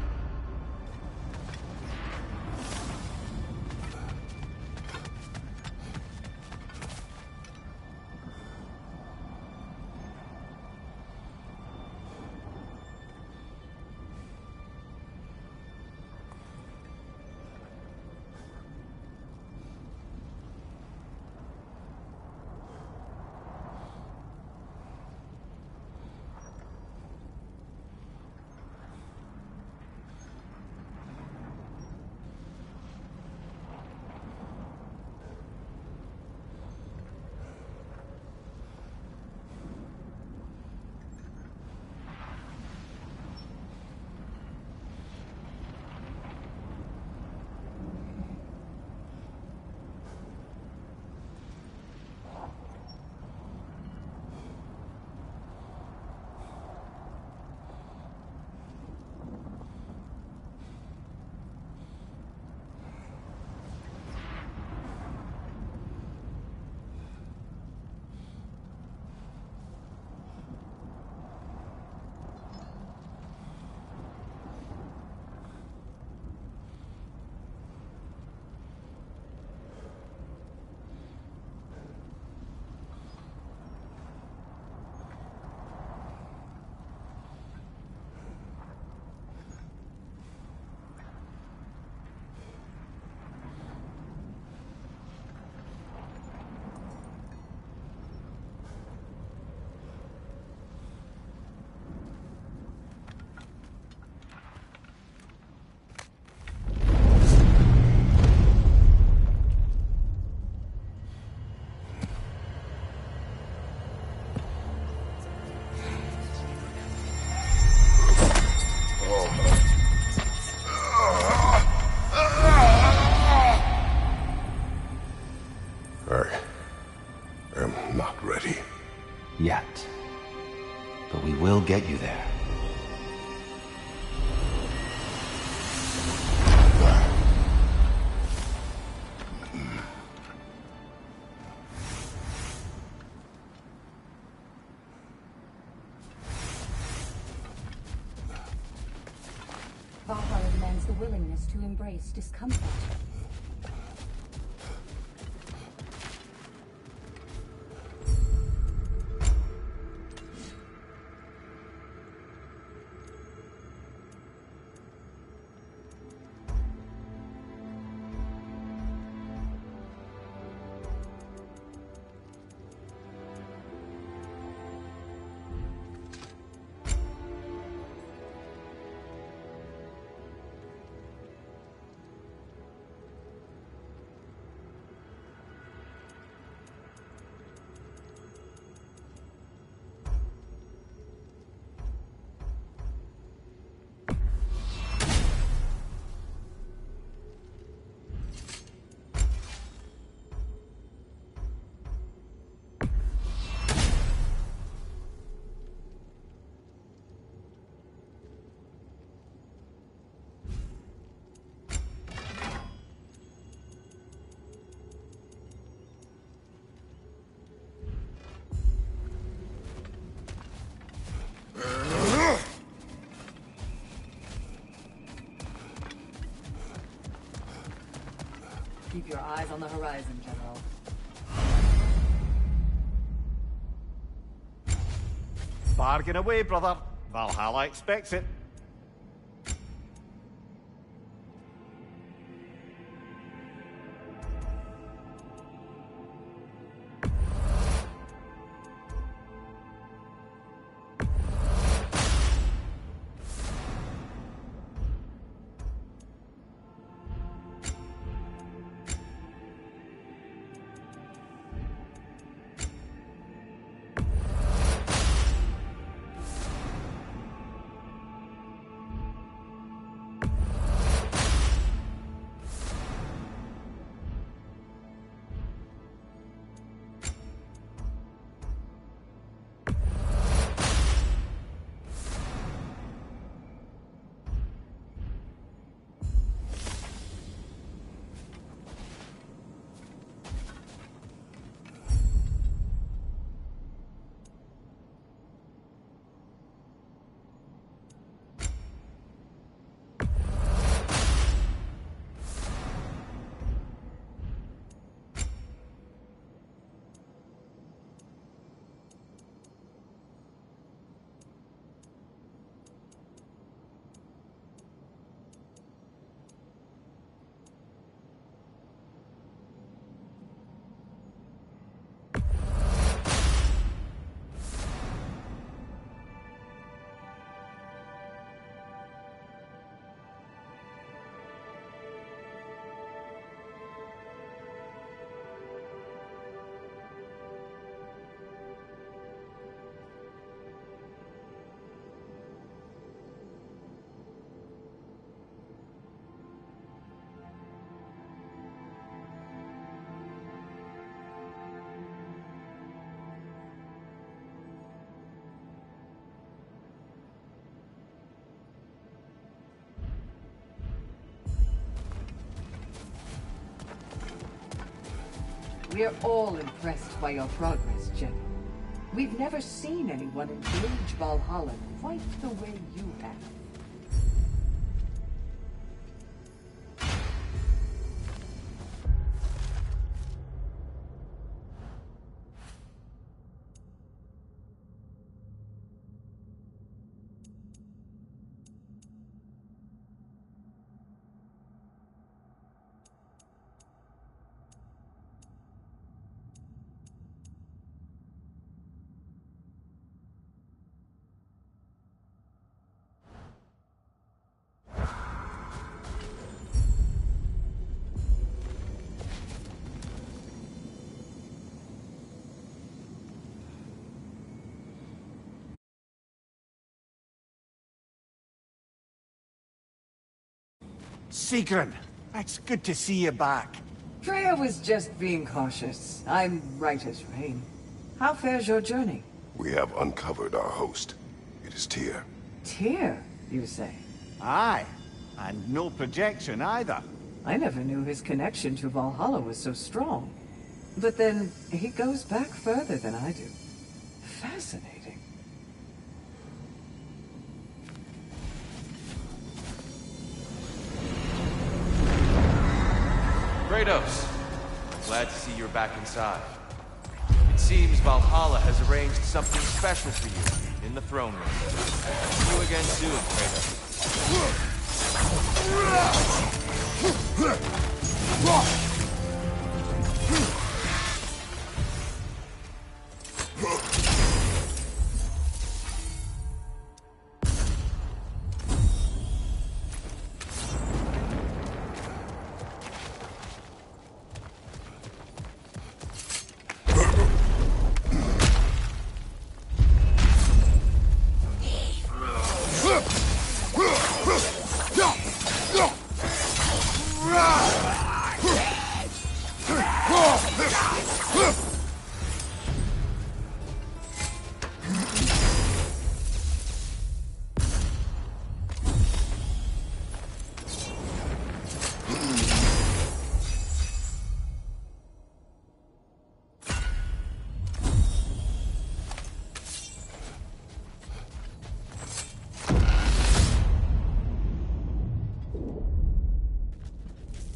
Yet. But we will get you there. Valhalla demands the willingness to embrace discomfort. Keep your eyes on the horizon, General. Bargain away, brother. Valhalla expects it. We're all impressed by your progress, General. We've never seen anyone engage Valhalla quite the way you have. Sigrun, it's good to see you back. Freya was just being cautious. I'm right as rain. How fares your journey? We have uncovered our host. It is Tyr. Tyr, you say? Aye, and no projection either. I never knew his connection to Valhalla was so strong. But then, he goes back further than I do. Fascinating. Kratos, glad to see you're back inside. It seems Valhalla has arranged something special for you in the throne room. See you again soon, Kratos.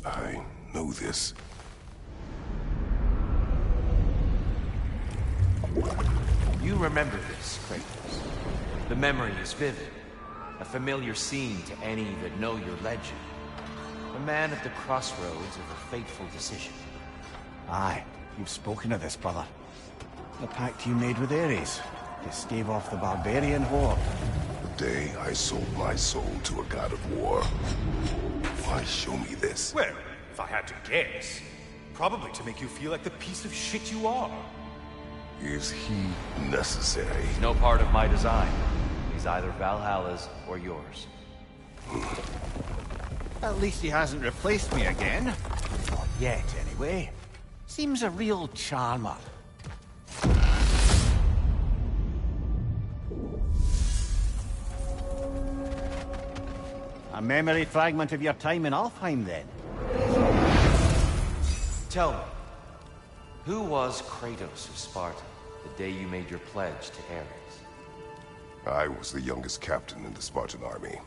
I know this. You remember this, Kratos. The memory is vivid. A familiar scene to any that know your legend. A man at the crossroads of a fateful decision. Aye, you've spoken of this, brother. The pact you made with Ares to stave off the barbarian horde. The day I sold my soul to a god of war. Why show me this? Well, if I had to guess, probably to make you feel like the piece of shit you are. Is he necessary? He's no part of my design. He's either Valhalla's or yours. At least he hasn't replaced me again. Not yet, anyway. Seems a real charmer. A memory fragment of your time in Alfheim, then? Tell me, who was Kratos of Sparta the day you made your pledge to Ares? I was the youngest captain in the Spartan army.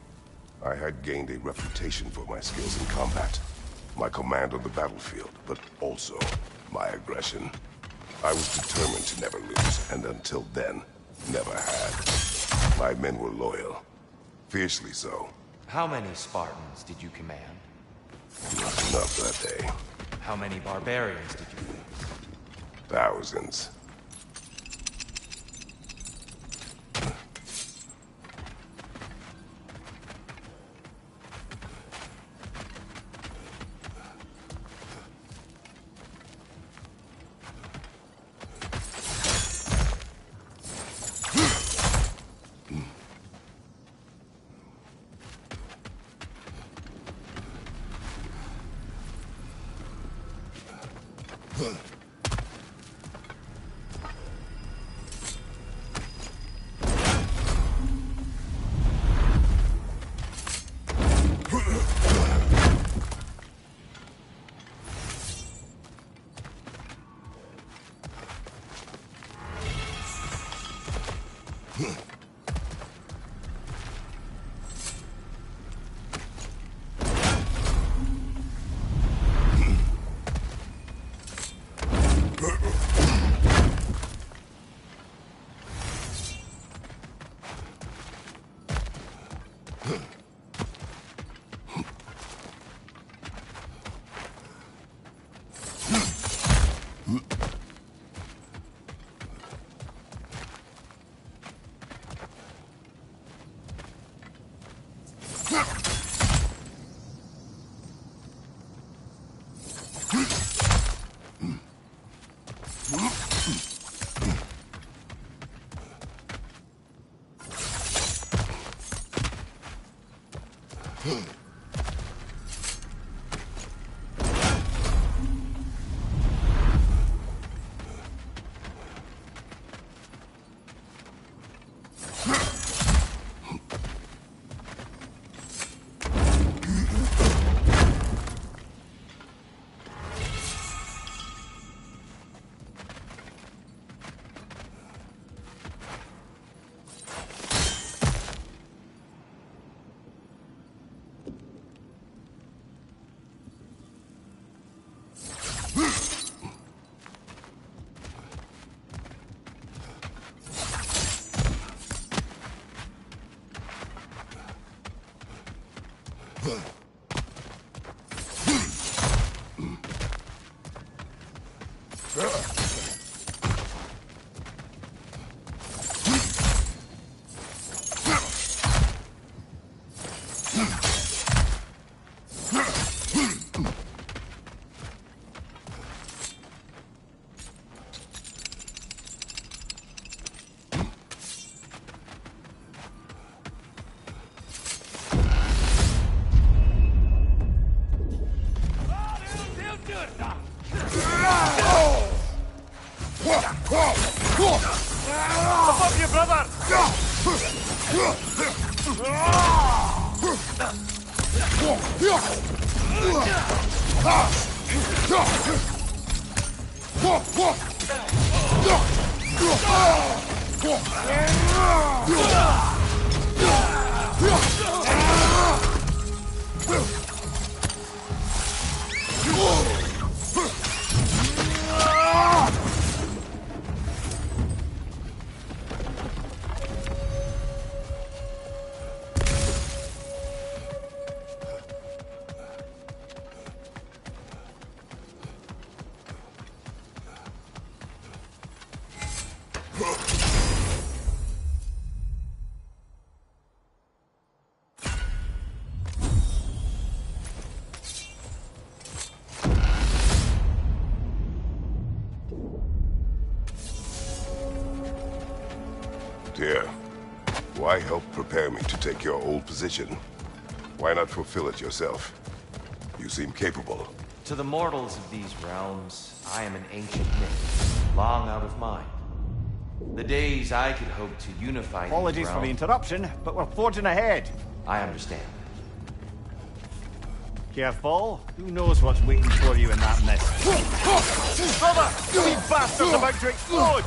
I had gained a reputation for my skills in combat, my command on the battlefield, but also my aggression. I was determined to never lose, and until then, never had. My men were loyal, fiercely so. How many Spartans did you command? Not enough that day. How many barbarians did you face? Thousands. Above you, brother! Dear, why help prepare me to take your old position? Why not fulfill it yourself? You seem capable. To the mortals of these realms, I am an ancient myth, long out of mind. The days I could hope to unify these Apologies for the interruption, but we're forging ahead. I understand. Careful. Who knows what's waiting for you in that mist? Brother! You bastard's about to explode!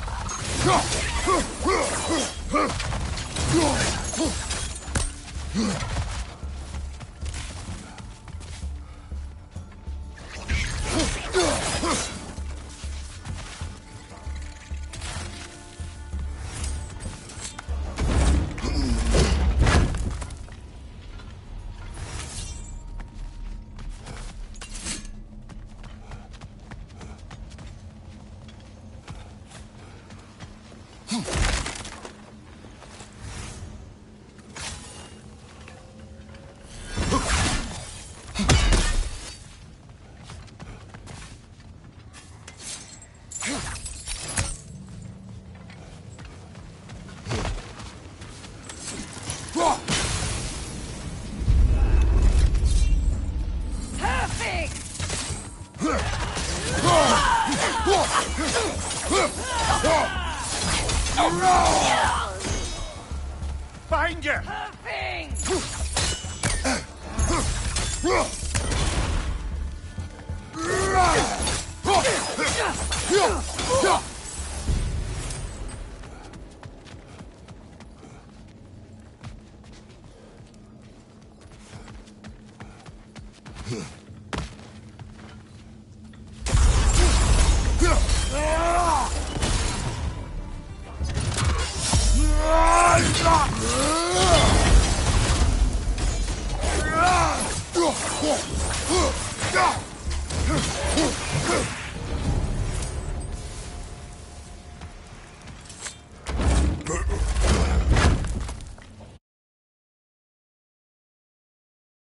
Behind you!